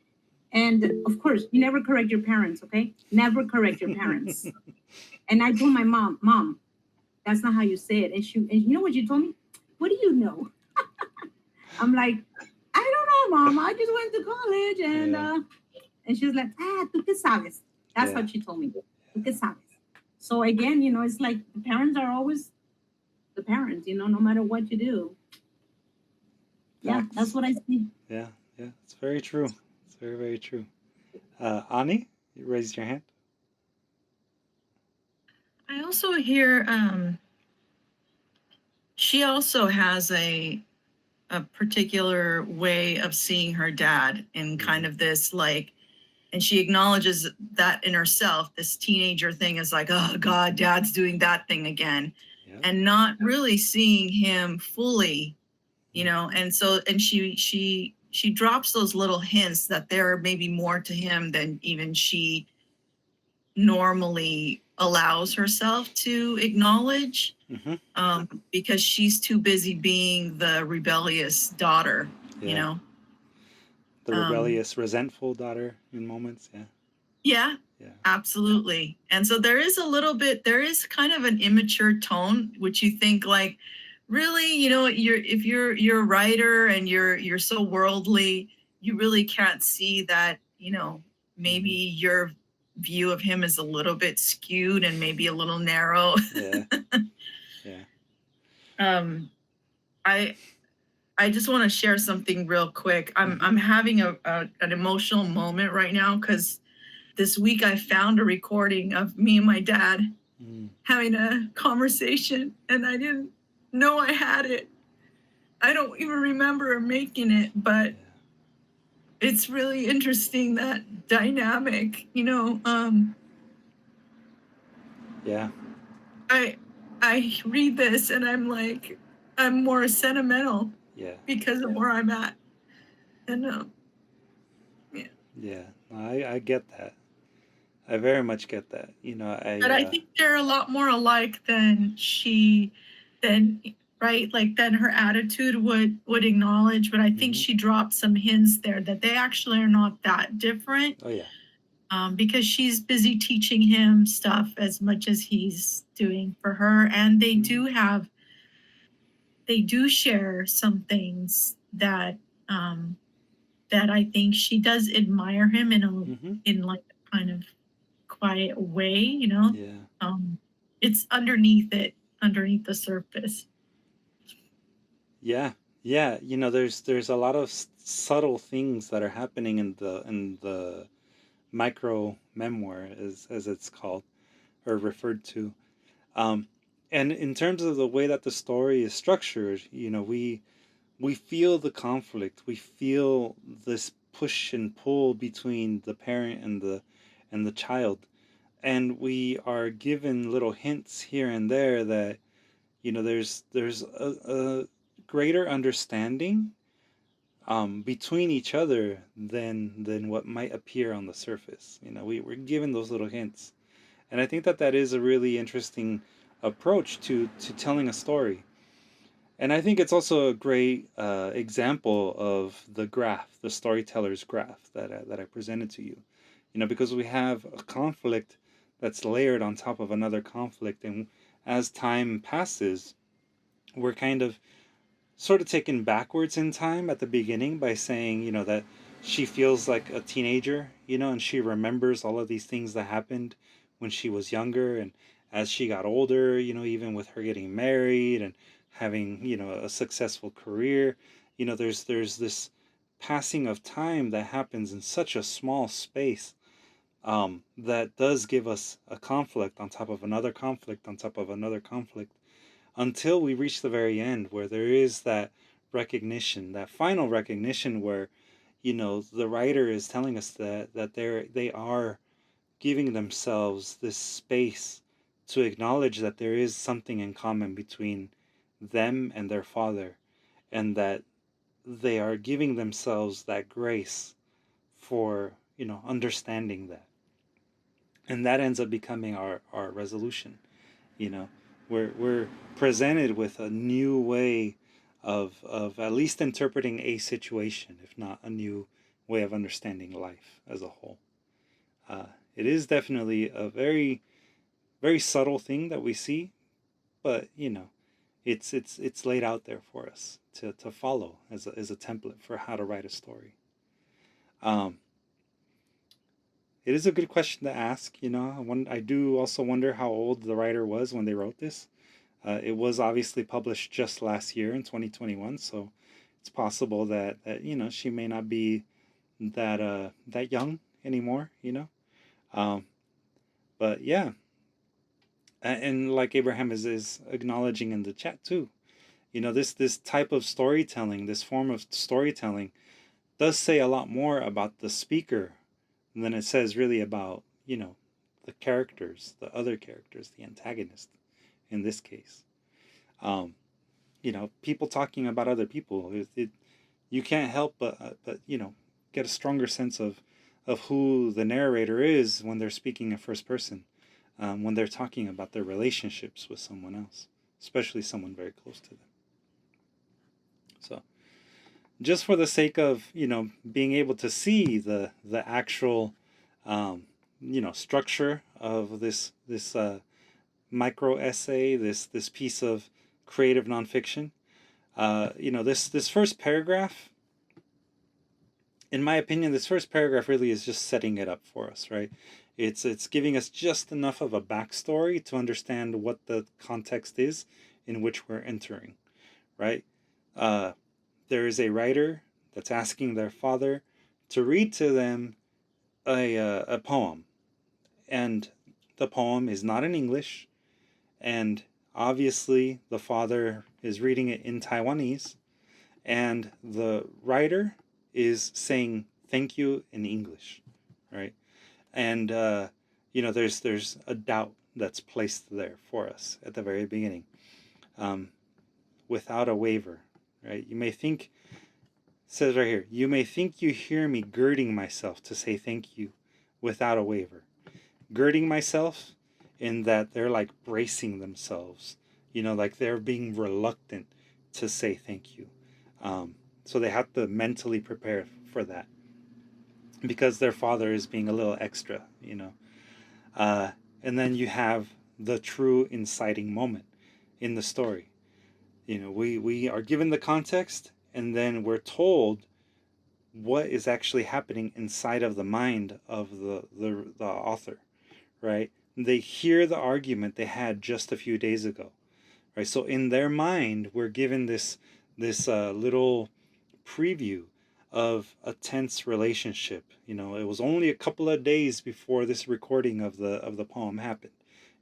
S9: And of course, you never correct your parents, okay? Never correct your parents. And I told my mom, that's not how you say it. And you know what she told me? What do you know? I'm like, I don't know, Mom. I just went to college, and she was like, tú qué sabes. That's what she told me. Tú qué sabes. So again, it's like the parents are always the parents, no matter what you do. Yeah, that's what I see.
S1: Yeah, it's very true. It's very, very true. Ani, you raised your hand.
S6: I also hear she also has a particular way of seeing her dad in kind of this and she acknowledges that in herself, this teenager thing is like, oh God, dad's doing that thing again. Yeah. And not really seeing him fully, and so, and she drops those little hints that there may be more to him than even she normally allows herself to acknowledge. Mm-hmm. Because she's too busy being the rebellious daughter, The
S1: rebellious, resentful daughter in moments,
S6: Yeah, absolutely. And so there is kind of an immature tone, which you think like, really, if you're a writer and you're so worldly, you really can't see that, maybe your view of him is a little bit skewed and maybe a little narrow. I just want to share something real quick. I'm having an emotional moment right now because this week I found a recording of me and my dad having a conversation, and I didn't know I had it. I don't even remember making it, but it's really interesting, that dynamic, I read this and I'm like, I'm more sentimental because of where I'm at. And
S1: I get that. I very much get that.
S6: But I think they're a lot more alike than than her attitude would acknowledge. But I think she dropped some hints there that they actually are not that different.
S1: Oh yeah.
S6: Because she's busy teaching him stuff as much as he's doing for her, and they do share some things that that I think she does admire him in like a kind of quiet way, it's underneath the surface.
S1: There's a lot of subtle things that are happening in the micro memoir, as it's called or referred to, and in terms of the way that the story is structured, we feel the conflict, we feel this push and pull between the parent and the child, and we are given little hints here and there that there's a greater understanding between each other than what might appear on the surface. We're given those little hints, and I think that is a really interesting approach to telling a story. And I think it's also a great example of the graph, the Storytellers Graph that I presented to you. Because we have a conflict that's layered on top of another conflict, and as time passes, we're kind of sort of taken backwards in time at the beginning by saying, that she feels like a teenager, and she remembers all of these things that happened when she was younger, and as she got older, even with her getting married and having, a successful career, there's this passing of time that happens in such a small space, that does give us a conflict on top of another conflict on top of another conflict, until we reach the very end, where there is that recognition, that final recognition, where the writer is telling us that they are giving themselves this space to acknowledge that there is something in common between them and their father, and that they are giving themselves that grace for understanding that. And that ends up becoming our resolution. We're presented with a new way of at least interpreting a situation, if not a new way of understanding life as a whole. It is definitely a very, very subtle thing that we see, but it's laid out there for us to follow as a template for how to write a story. It is a good question to ask. I do also wonder how old the writer was when they wrote this. It was obviously published just last year in 2021, so it's possible that she may not be that young anymore. But yeah, and like Abraham is acknowledging in the chat too, this type of storytelling, this form of storytelling, does say a lot more about the speaker than it says really about the characters, the other characters, the antagonist in this case. People talking about other people, you can't help but get a stronger sense of who the narrator is when they're speaking in first person, when they're talking about their relationships with someone else, especially someone very close to them. So just for the sake of being able to see the actual structure of this micro essay, this piece of creative nonfiction, this first paragraph, in my opinion, this first paragraph really is just setting it up for us, right? It's giving us just enough of a backstory to understand what the context is in which we're entering, right? There is a writer that's asking their father to read to them a poem, and the poem is not in English, and obviously the father is reading it in Taiwanese, and the writer is saying thank you in English, right? And there's a doubt that's placed there for us at the very beginning, without a waiver, right? You may think, it says right here, you may think you hear me girding myself to say thank you without a waiver. Girding myself in that they're like bracing themselves, like they're being reluctant to say thank you. So they have to mentally prepare for that because their father is being a little extra, and then you have the true inciting moment in the story. We are given the context, and then we're told what is actually happening inside of the mind of the author, right? They hear the argument they had just a few days ago, right? So in their mind, we're given this little preview of a tense relationship. It was only a couple of days before this recording of the poem happened,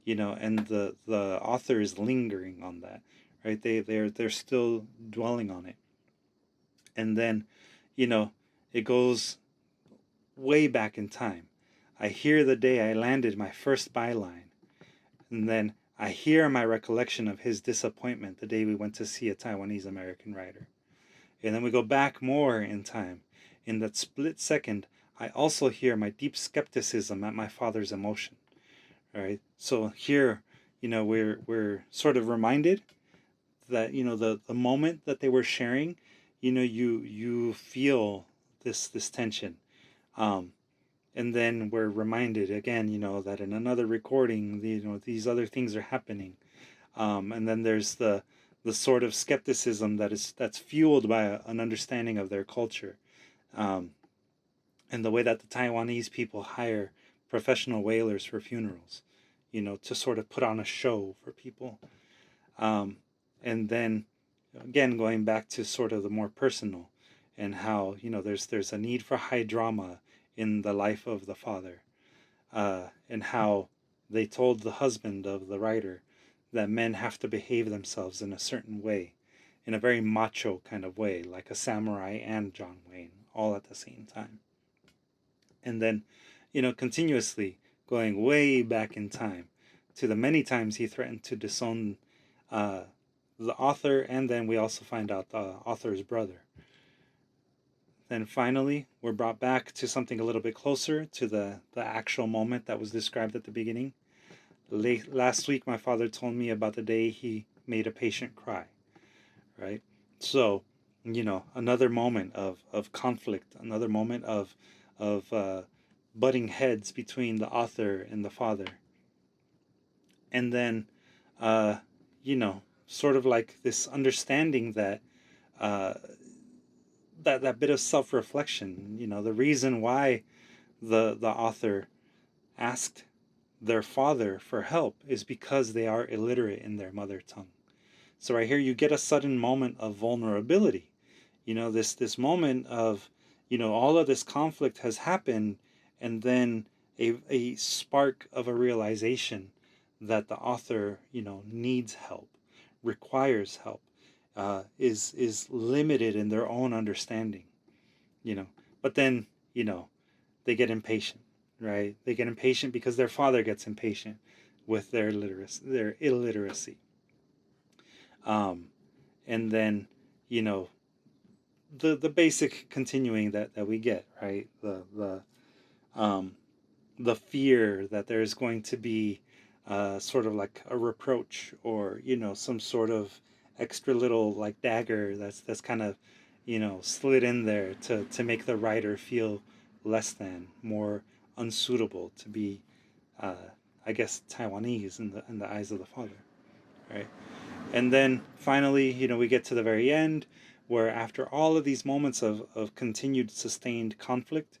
S1: and the author is lingering on that, right? They're still dwelling on it, and then it goes way back in time. I hear the day I landed my first byline, and then I hear my recollection of his disappointment the day we went to see a Taiwanese American writer. And then we go back more in time. In that split second, I also hear my deep skepticism at my father's emotion. All right. So here, we're sort of reminded that the moment that they were sharing, you feel this tension, and then we're reminded again, that in another recording, these other things are happening, and then there's the sort of skepticism that's fueled by an understanding of their culture, and the way that the Taiwanese people hire professional wailers for funerals, to sort of put on a show for people. And then again, going back to sort of the more personal, and how there's a need for high drama in the life of the father, and how they told the husband of the writer that men have to behave themselves in a certain way, in a very macho kind of way, like a samurai and John Wayne, all at the same time. And then, continuously going way back in time to the many times he threatened to disown the author, and then we also find out the author's brother. Then finally, we're brought back to something a little bit closer to the actual moment that was described at the beginning. Last week, my father told me about the day he made a patient cry, right? So, another moment of conflict, another moment of butting heads between the author and the father. And then, sort of like this understanding that that bit of self-reflection, the reason why the author asked their father for help is because they are illiterate in their mother tongue. So right here you get a sudden moment of vulnerability. This moment of, all of this conflict has happened, and then a spark of a realization that the author, needs help, requires help, is limited in their own understanding, But then, they get impatient, right? They get impatient because their father gets impatient with their illiteracy. And then, the basic continuing that we get, right? The fear that there's going to be sort of like a reproach, or some sort of extra little like dagger that's kind of slid in there to make the writer feel less than, more unsuitable to be I guess Taiwanese in the eyes of the father, right? And then finally, we get to the very end, where after all of these moments of continued sustained conflict,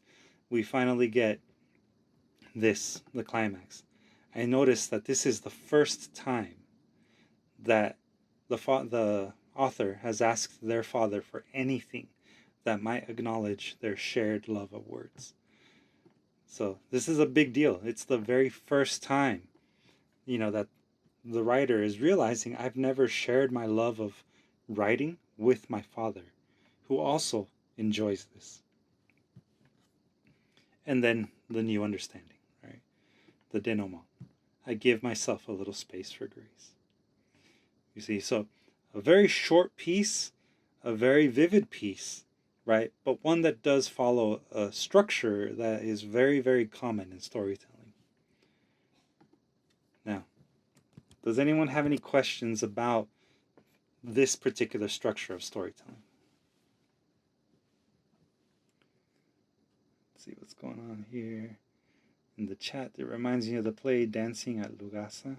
S1: we finally get the climax. I noticed that this is the first time that the author has asked their father for anything that might acknowledge their shared love of words. So this is a big deal. It's the very first time, that the writer is realizing, I've never shared my love of writing with my father, who also enjoys this. And then the new understanding, right? The denouement. I give myself a little space for grace. You see, so a very short piece, a very vivid piece, right? But one that does follow a structure that is very, very common in storytelling. Now, does anyone have any questions about this particular structure of storytelling? Let's see what's going on here in the chat. It reminds me of the play Dancing at Lugansa.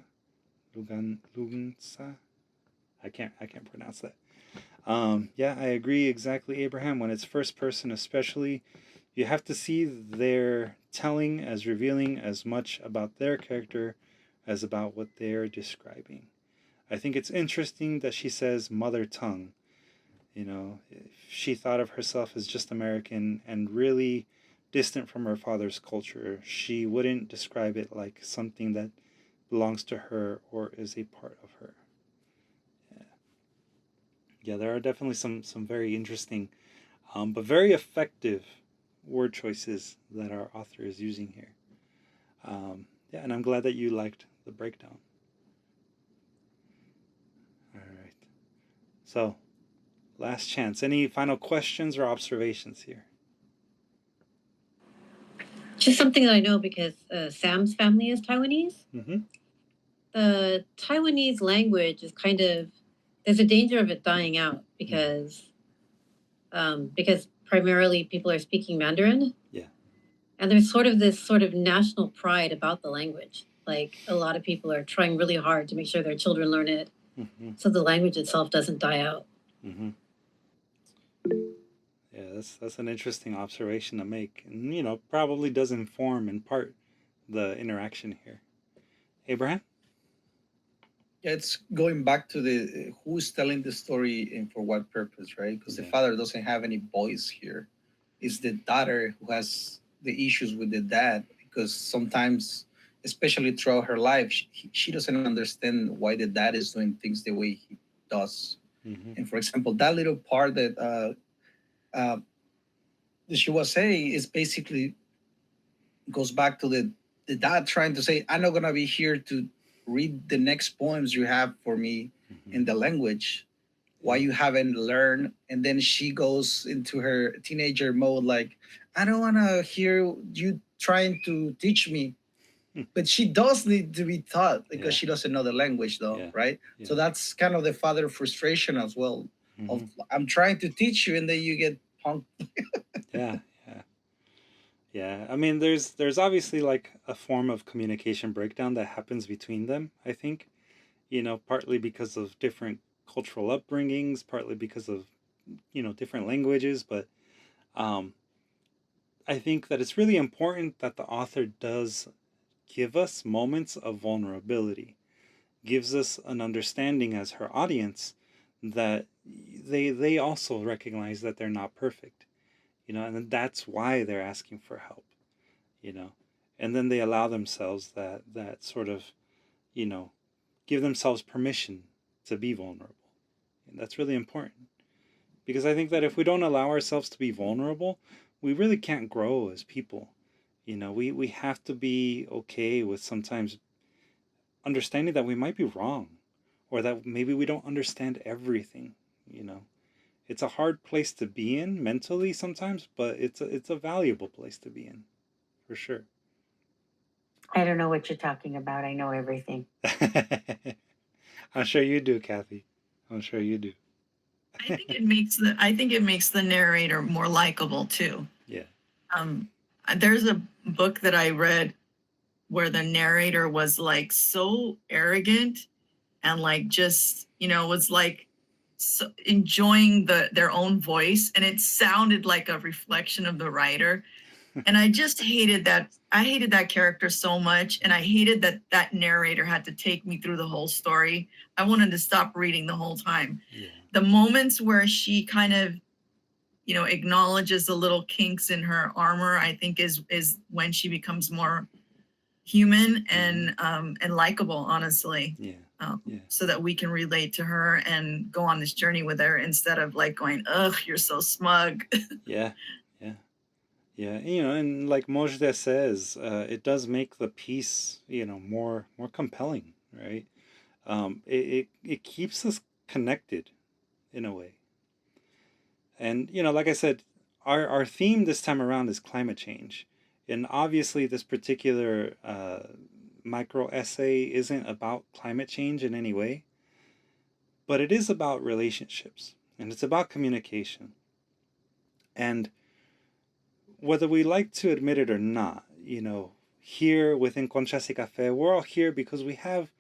S1: I can't pronounce that. Yeah, I agree exactly, Abraham. When it's first person especially, you have to see their telling as revealing as much about their character as about what they're describing. I think it's interesting that she says mother tongue. If she thought of herself as just American and really distant from her father's culture, she wouldn't describe it like something that belongs to her or is a part of her. Yeah, there are definitely some very interesting, but very effective word choices that our author is using here. Yeah, and I'm glad that you liked the breakdown. All right. So, last chance. Any final questions or observations here?
S10: Just something that I know because Sam's family is Taiwanese.
S1: Mm-hmm.
S10: The Taiwanese language is kind of, there's a danger of it dying out because primarily people are speaking Mandarin.
S1: Yeah.
S10: And there's sort of this sort of national pride about the language. Like a lot of people are trying really hard to make sure their children learn it, so the language itself doesn't die out.
S1: Mm-hmm. Yeah, that's an interesting observation to make, and probably does inform in part the interaction here. Abraham?
S2: Yeah, it's going back to the who's telling the story and for what purpose, right? Because the father doesn't have any voice here. It's the daughter who has the issues with the dad, because sometimes, especially throughout her life, she doesn't understand why the dad is doing things the way he does. And for example, that little part that she was saying is basically goes back to the dad trying to say, I'm not gonna be here to read the next poems you have for me in the language. Why you haven't learned? And then she goes into her teenager mode, like, I don't wanna hear you trying to teach me. But she does need to be taught because she doesn't know the language though, right? So that's kind of the father frustration as well. Of I'm trying to teach you and then you get punked.
S1: Yeah. Yeah, I mean, there's obviously like a form of communication breakdown that happens between them, I think, partly because of different cultural upbringings, partly because of, different languages, but I think that it's really important that the author does give us moments of vulnerability, gives us an understanding as her audience that they also recognize that they're not perfect, and that's why they're asking for help. And then they allow themselves that sort of, give themselves permission to be vulnerable. And that's really important, because I think that if we don't allow ourselves to be vulnerable, we really can't grow as people. We have to be okay with sometimes understanding that we might be wrong, or that maybe we don't understand everything. It's a hard place to be in mentally sometimes, but it's a valuable place to be in, for sure.
S7: I don't know what you're talking about. I know everything.
S1: I'm sure you do, Kathy. I'm sure you do.
S6: I think it makes the narrator more likable too.
S1: Yeah.
S6: There's a book that I read where the narrator was like so arrogant and like just, was like so enjoying their own voice, and it sounded like a reflection of the writer. And I just hated that. I hated that character so much, and I hated that narrator had to take me through the whole story. I wanted to stop reading the whole time.
S1: Yeah.
S6: The moments where she kind of, acknowledges the little kinks in her armor, I think is when she becomes more human and likable, honestly.
S1: Yeah.
S6: So that we can relate to her and go on this journey with her instead of like going, ugh, you're so smug.
S1: Yeah. And like Mojde says, it does make the piece, more compelling, right? It keeps us connected in a way. And like I said, our theme this time around is climate change, and obviously this particular micro essay isn't about climate change in any way, but it is about relationships, and it's about communication. And whether we like to admit it or not, here within Conchas y Café, we're all here because we have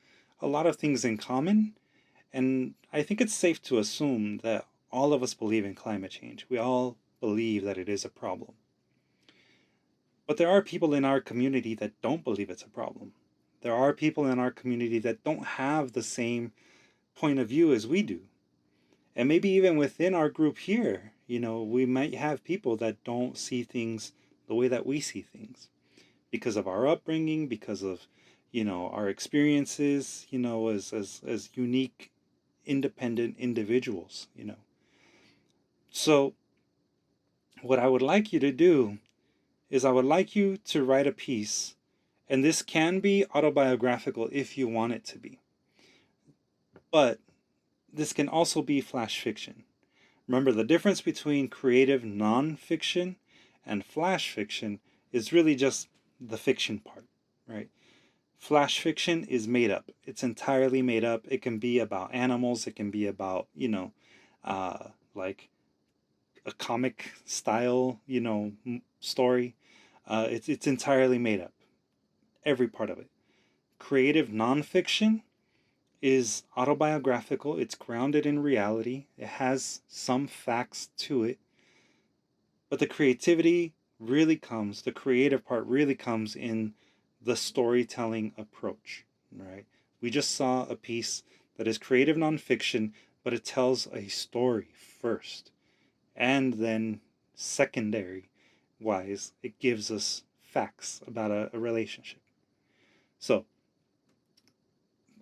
S1: a lot of things in common. And I think it's safe to assume that all of us believe in climate change. We all believe that it is a problem. But there are people in our community that don't believe it's a problem. There are people in our community that don't have the same point of view as we do. And maybe even within our group here, we might have people that don't see things the way that we see things because of our upbringing, because of, our experiences, as unique, independent individuals, So what I would like you to do is I would like you to write a piece, and this can be autobiographical if you want it to be. But this can also be flash fiction. Remember, the difference between creative nonfiction and flash fiction is really just the fiction part, right? Flash fiction is made up. It's entirely made up. It can be about animals. It can be about, like a comic style, story. It's entirely made up. Every part of it. Creative nonfiction is autobiographical. It's grounded in reality. It has some facts to it. But the creativity really comes, the creative part really comes in the storytelling approach, right? We just saw a piece that is creative nonfiction, but it tells a story first. And then, secondary wise, it gives us facts about a relationship. So,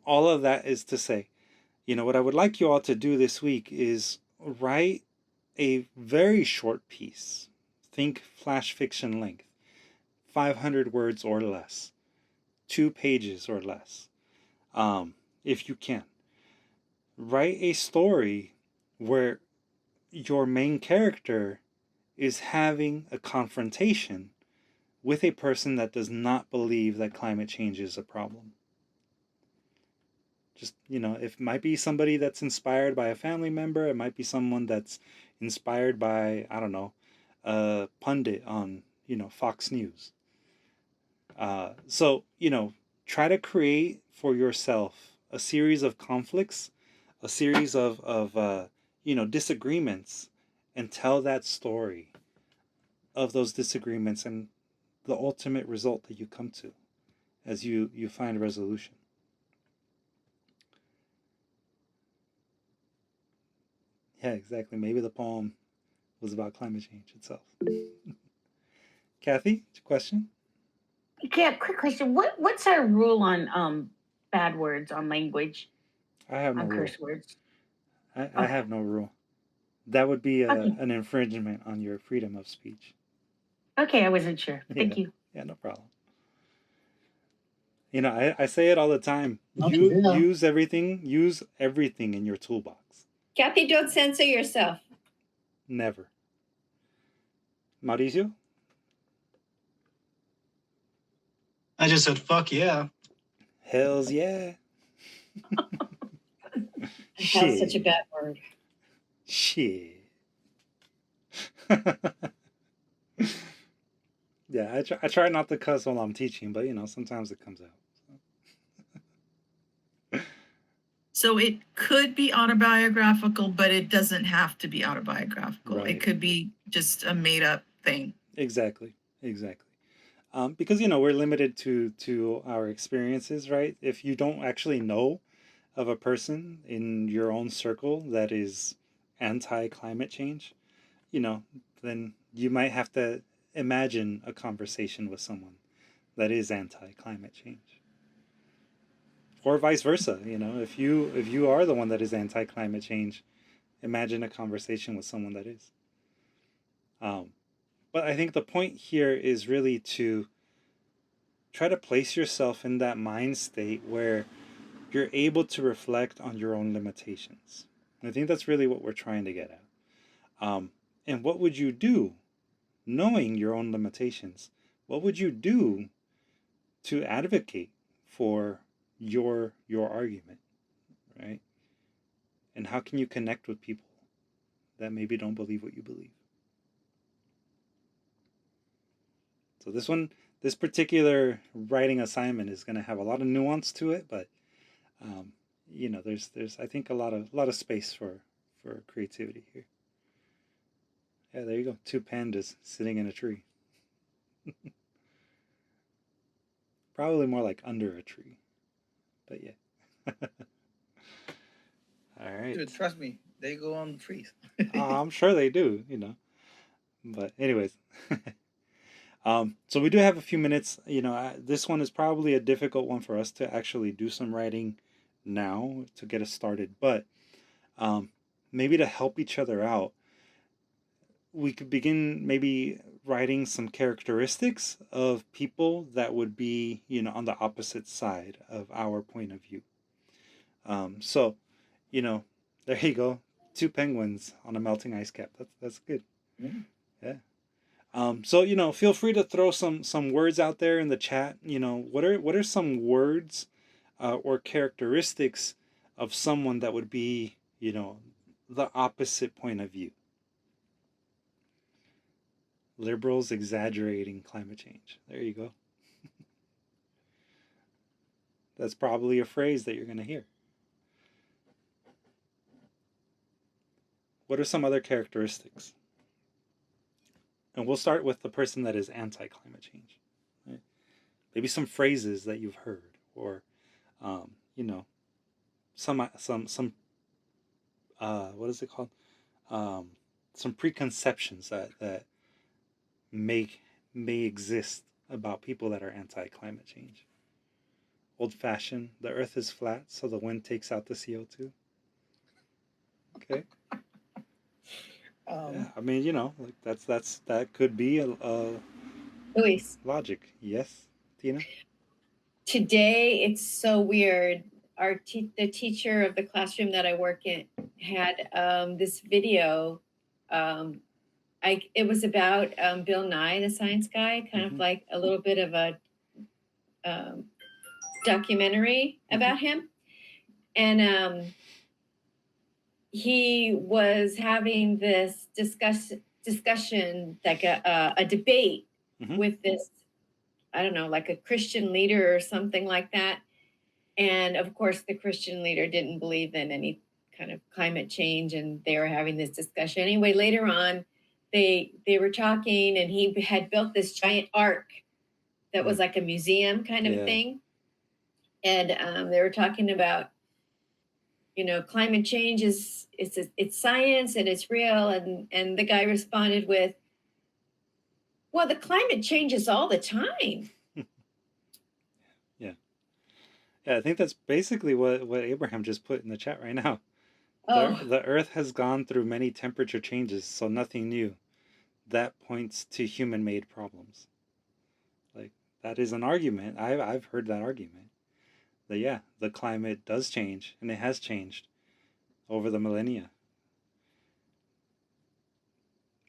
S1: all of that is to say, what I would like you all to do this week is write a very short piece. Think flash fiction length, 500 words or less, 2 pages or less, if you can. Write a story where your main character is having a confrontation with a person that does not believe that climate change is a problem. Just, it might be somebody that's inspired by a family member. It might be someone that's inspired by, I don't know, a pundit on, Fox News. So, try to create for yourself a series of conflicts, a series of disagreements, and tell that story of those disagreements and the ultimate result that you come to as you find resolution. Yeah, exactly. Maybe the poem was about climate change itself. Kathy, question?
S7: Yeah, quick question. What's our rule on bad words, on language,
S1: I have no
S7: on
S1: rule.
S7: curse words?
S1: I have no rule. That would be
S7: Okay.
S1: an infringement on your freedom of speech.
S7: Okay, I wasn't sure. Thank you.
S1: Yeah, no problem. I say it all the time.
S4: Okay,
S1: Use everything in your toolbox.
S3: Kathy, don't censor yourself.
S1: Never. Mauricio?
S4: I just said, fuck yeah.
S1: Hells yeah.
S3: Hell's such a bad word.
S1: Shit. Yeah, I try not to cuss while I'm teaching, but sometimes it comes out.
S6: So it could be autobiographical, but it doesn't have to be autobiographical.
S1: Right.
S6: It could be just a made up thing.
S1: Exactly. Because we're limited to our experiences, right? If you don't actually know of a person in your own circle that is anti-climate change, then you might have to imagine a conversation with someone that is anti-climate change. Or vice versa, if you are the one that is anti-climate change, imagine a conversation with someone that is. But I think the point here is really to try to place yourself in that mind state where you're able to reflect on your own limitations. And I think that's really what we're trying to get at. And what would you do, knowing your own limitations? What would you do to advocate for your argument, right? And how can you connect with people that maybe don't believe what you believe? So this particular writing assignment is going to have a lot of nuance to it, but there's I think a lot of space for creativity here. Yeah, there you go. 2 pandas sitting in a tree. Probably more like under a tree, but yeah. All right.
S2: Dude, trust me, they go on trees.
S1: I'm sure they do, But anyways, so we do have a few minutes. This one is probably a difficult one for us to actually do some writing now to get us started. But maybe to help each other out, we could begin maybe writing some characteristics of people that would be, on the opposite side of our point of view. So, there you go. 2 penguins on a melting ice cap. That's good. Yeah. So feel free to throw some words out there in the chat. What are some words or characteristics of someone that would be the opposite point of view? Liberals exaggerating climate change. There you go. That's probably a phrase that you're going to hear. What are some other characteristics? And we'll start with the person that is anti-climate change. Right? Maybe some phrases that you've heard, or you know, some what is it called? Some preconceptions that may exist about people that are anti-climate change. Old-fashioned, the Earth is flat, so the wind takes out the CO2. Okay. Yeah, I mean, you know, like that could be a
S3: Luis,
S1: logic. Yes, Tina.
S3: today it's so weird. The teacher of the classroom that I work in had this video. It was about Bill Nye, the science guy, kind of like a little bit of a documentary about him, and he was having this discussion, like a debate with this, I don't know, like a Christian leader or something like that. And of course, the Christian leader didn't believe in any kind of climate change, and they were having this discussion. Anyway, later on, they were talking, and he had built this giant ark that was like a museum kind of thing. And they were talking about, you know, climate change it's science and it's real. And the guy responded with, well, the climate changes all the time.
S1: Yeah, I think that's basically what Abraham just put in the chat right now. The Earth has gone through many temperature changes, so nothing new. That points to human-made problems. Like, that is an argument. I've heard that argument. That, yeah, the climate does change, and it has changed over the millennia.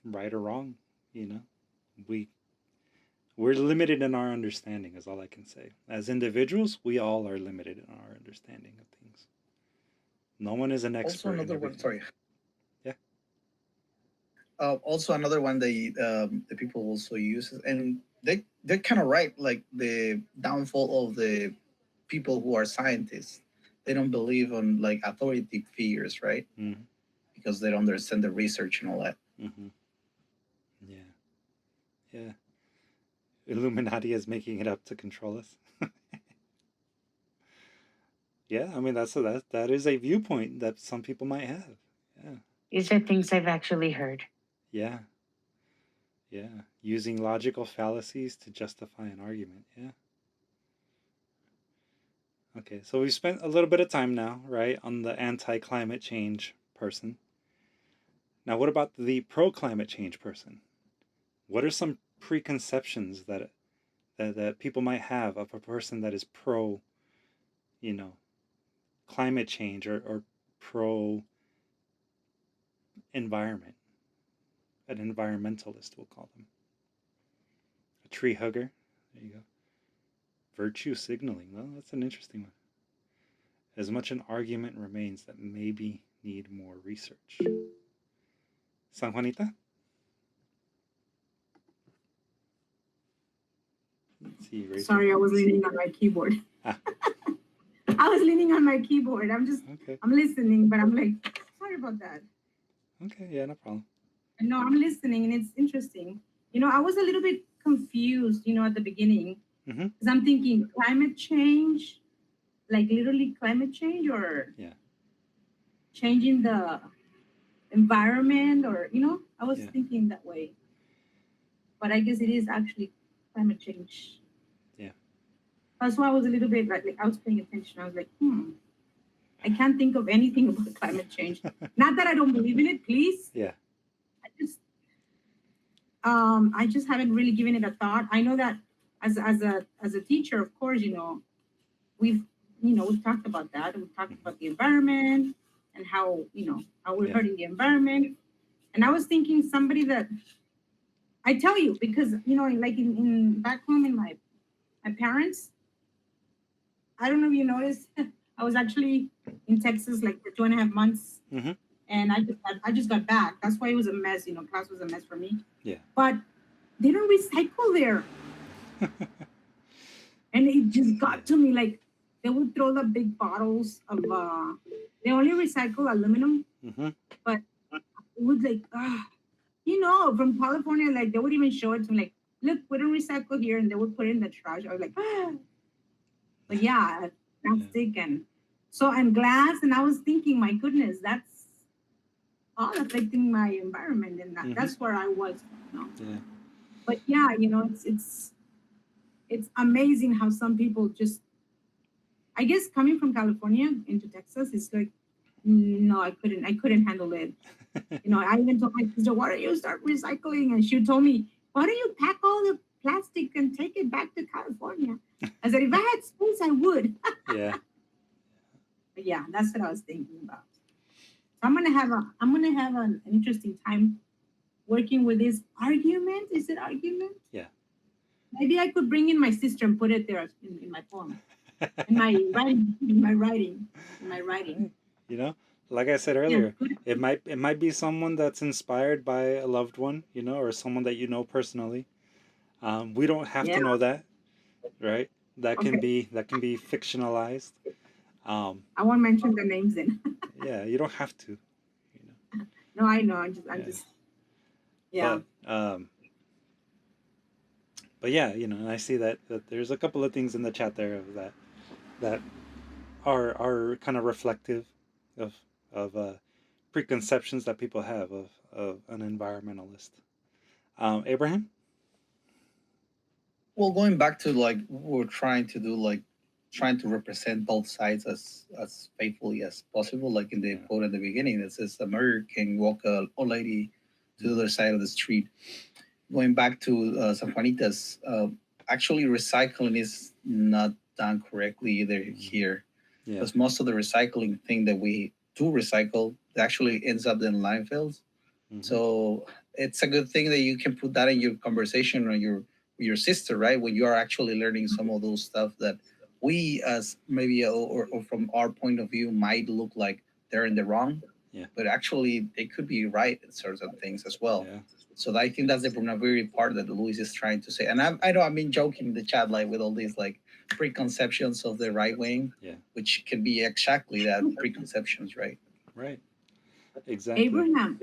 S1: Right or wrong, you know? We're limited in our understanding, is all I can say. As individuals, we all are limited in our understanding of things. No one is an expert.
S2: Also, another one. Sorry.
S1: Yeah.
S2: Also, another one the people also use, and they're kind of right. Like the downfall of the people who are scientists, they don't believe on like authoritative figures, right?
S1: Mm-hmm.
S2: Because they don't understand the research and all that.
S1: Mm-hmm. Yeah. Yeah. Illuminati is making it up to control us. Yeah, I mean that is a viewpoint that some people might have. Yeah.
S7: These are things I've actually heard.
S1: Yeah. Yeah. Using logical fallacies to justify an argument. Yeah. Okay, so we've spent a little bit of time now, right, on the anti-climate change person. Now, what about the pro-climate change person? What are some preconceptions that people might have of a person that is pro, you know, climate change or pro environment? An environmentalist, we'll call them. A tree hugger. There you go. Virtue signaling. Well, that's an interesting one. As much an argument remains that maybe need more research. San Juanita? Let's see,
S9: Sorry, I was leaning on my keyboard. I was leaning on my keyboard. I'm listening, but I'm like, sorry about that.
S1: Okay, yeah, no problem.
S9: No, I'm listening, and it's interesting. You know, I was a little bit confused, you know, at the beginning, because I'm thinking climate change, like literally climate change, or changing the environment, or, you know, I was thinking that way. But I guess it is actually climate change.
S1: Yeah.
S9: That's why I was a little bit like I was paying attention. I was like, I can't think of anything about climate change. Not that I don't believe in it, please.
S1: Yeah.
S9: I just haven't really given it a thought. I know that as a teacher, of course, you know, we've talked about that. We've talked about the environment and how, you know, how we're hurting the environment. And I was thinking somebody that I tell you, because, you know, like in back home in my parents, I don't know if you noticed, I was actually in Texas like for 2.5 months. And I just got back. That's why it was a mess. You know, class was a mess for me.
S1: Yeah.
S9: But they don't recycle there. And it just got to me, like they would throw the big bottles of they only recycle aluminum. But it was like, you know, from California, like they would even show it to me, like, look, we don't recycle here, and they would put it in the trash. I was like, but yeah, plastic and glass. And I was thinking, my goodness, that's all affecting my environment, and that's where I was.
S1: Yeah.
S9: But yeah, it's amazing how some people just, I guess, coming from California into Texas, it's like, no, I couldn't handle it. I even told my sister, why don't you start recycling? And she told me, why don't you pack all the plastic and take it back to California? I said, if I had space, I would.
S1: Yeah.
S9: But yeah, that's what I was thinking about. So I'm gonna have an interesting time working with this argument. Is it argument?
S1: Yeah.
S9: Maybe I could bring in my sister and put it there in my poem, in my writing.
S1: Like I said earlier,
S9: good.
S1: it might be someone that's inspired by a loved one, or someone that you know personally. We don't have to know that, right? That can be fictionalized.
S9: I won't mention the names then.
S1: Yeah, you don't have to.
S9: No, I know. I'm just. Yeah.
S1: But yeah, I see that there's a couple of things in the chat there of that are kind of reflective of preconceptions that people have of an environmentalist. Abraham?
S2: Well, going back to like we're trying to do, like trying to represent both sides as faithfully as possible. Like in the quote at the beginning, it says a murderer can walk a old lady to the other side of the street. Going back to San Juanita's, actually recycling is not done correctly either here, because most of the recycling thing that we do recycle actually ends up in landfills. So it's a good thing that you can put that in your conversation or your sister, right? When you are actually learning some of those stuff that we, as maybe or from our point of view, might look like they're in the wrong, but actually they could be right in certain things as well. So I think that's the very part that Luis is trying to say. And I know I've been joking in the chat, like with all these like preconceptions of the right wing, which can be exactly that, preconceptions, right?
S1: Right. Exactly.
S9: Abraham,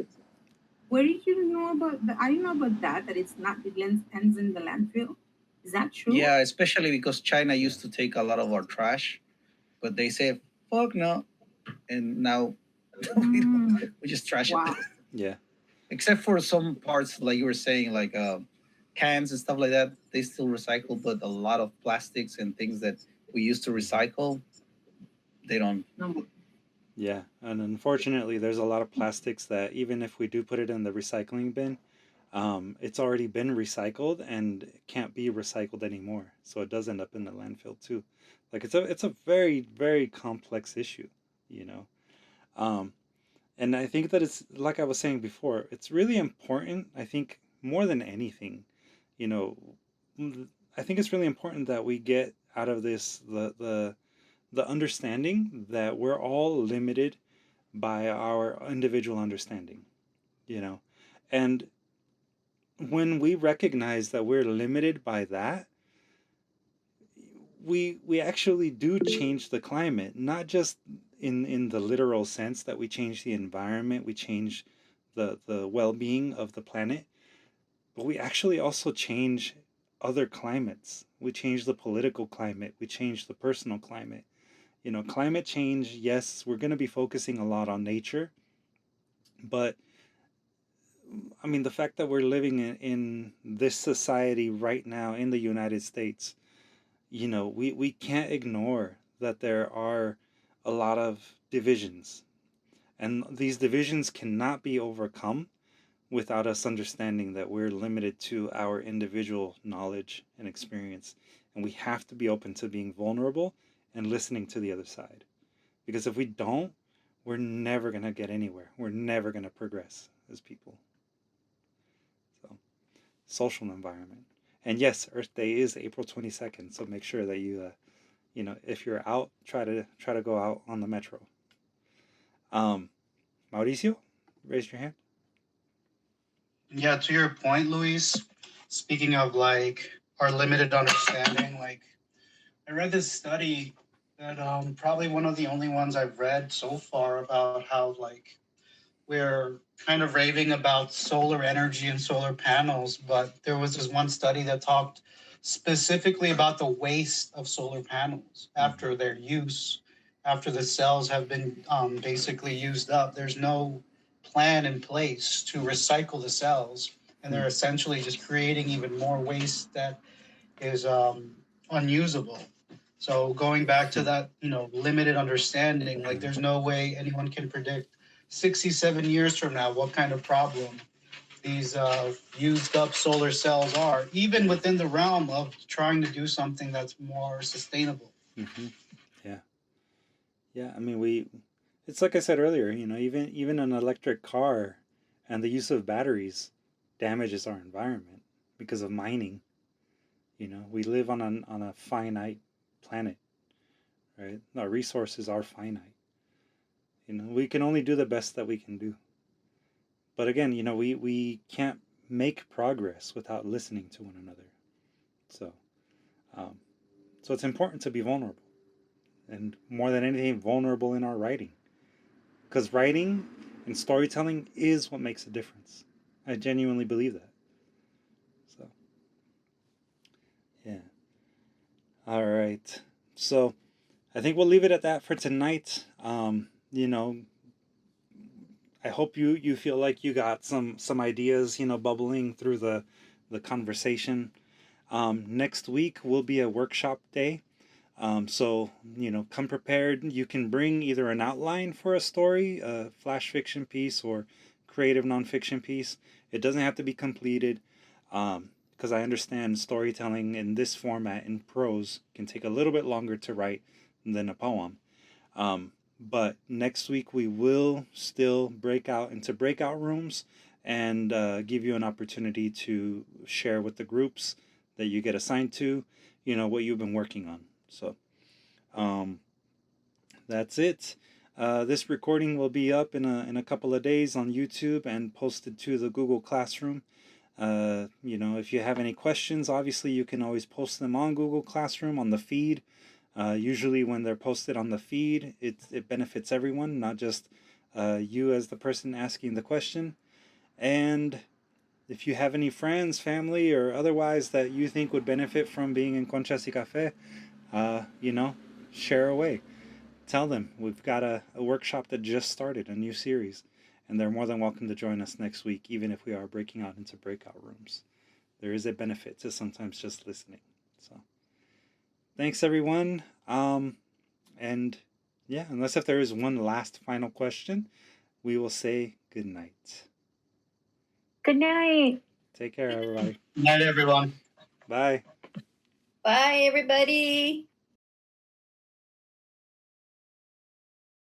S9: where did you know about that? I didn't know about that it's not, it ends in the landfill. Is that true?
S2: Yeah, especially because China used to take a lot of our trash, but they say, fuck no. And now we just trash it.
S1: Yeah.
S2: Except for some parts, like you were saying, like cans and stuff like that, they still recycle, but a lot of plastics and things that we used to recycle, they don't.
S1: Yeah, and unfortunately, there's a lot of plastics that even if we do put it in the recycling bin, it's already been recycled and it can't be recycled anymore. So it does end up in the landfill too. Like it's a very, very complex issue, And I think that it's, like I was saying before, it's really important. I think more than anything, I think it's really important that we get out of this the understanding that we're all limited by our individual understanding, and when we recognize that we're limited by that, we actually do change the climate, not just in the literal sense that we change the environment, we change the well-being of the planet, but we actually also change other climates. We change the political climate, we change the personal climate. Climate change, yes, we're going to be focusing a lot on nature, but I mean, the fact that we're living in this society right now in the United States, we can't ignore that there are a lot of divisions, and these divisions cannot be overcome without us understanding that we're limited to our individual knowledge and experience, and we have to be open to being vulnerable and listening to the other side, because if we don't, we're never going to get anywhere. We're never going to progress as people. So, social environment. And yes, Earth Day is April 22nd, so make sure that you if you're out, try to go out on the metro. Mauricio, raise your hand.
S4: Yeah, to your point, Luis, speaking of like our limited understanding, like I read this study that probably one of the only ones I've read so far about how like we're kind of raving about solar energy and solar panels, but there was this one study that talked specifically about the waste of solar panels after their use, after the cells have been basically used up. There's no plan in place to recycle the cells, and they're essentially just creating even more waste that is unusable. So going back to that, limited understanding, like there's no way anyone can predict 67 years from now what kind of problem these used up solar cells are, even within the realm of trying to do something that's more sustainable.
S1: Yeah. I mean, it's like I said earlier, even an electric car and the use of batteries damages our environment because of mining. We live on a finite planet, right? Our resources are finite. We can only do the best that we can do. But again, we can't make progress without listening to one another. So, so it's important to be vulnerable, and more than anything, vulnerable in our writing, because writing and storytelling is what makes a difference. I genuinely believe that. So, yeah. All right. So, I think we'll leave it at that for tonight. I hope you feel like you got some ideas, bubbling through the conversation. Next week will be a workshop day. So, come prepared. You can bring either an outline for a story, a flash fiction piece, or creative nonfiction piece. It doesn't have to be completed, because I understand storytelling in this format in prose can take a little bit longer to write than a poem. But next week we will still break out into breakout rooms and give you an opportunity to share with the groups that you get assigned to, what you've been working on. So that's it. This recording will be up in a couple of days on YouTube and posted to the Google Classroom. If you have any questions, obviously you can always post them on Google Classroom on the feed. Usually when they're posted on the feed, it benefits everyone, not just you as the person asking the question. And if you have any friends, family, or otherwise that you think would benefit from being in Conchas y Café, share away. Tell them we've got a workshop that just started, a new series, and they're more than welcome to join us next week, even if we are breaking out into breakout rooms. There is a benefit to sometimes just listening. So thanks, everyone. And yeah, unless if there is one last final question, we will say good night.
S7: Good night.
S1: Take care, everybody.
S4: Good night, everyone.
S1: Bye.
S3: Bye, everybody.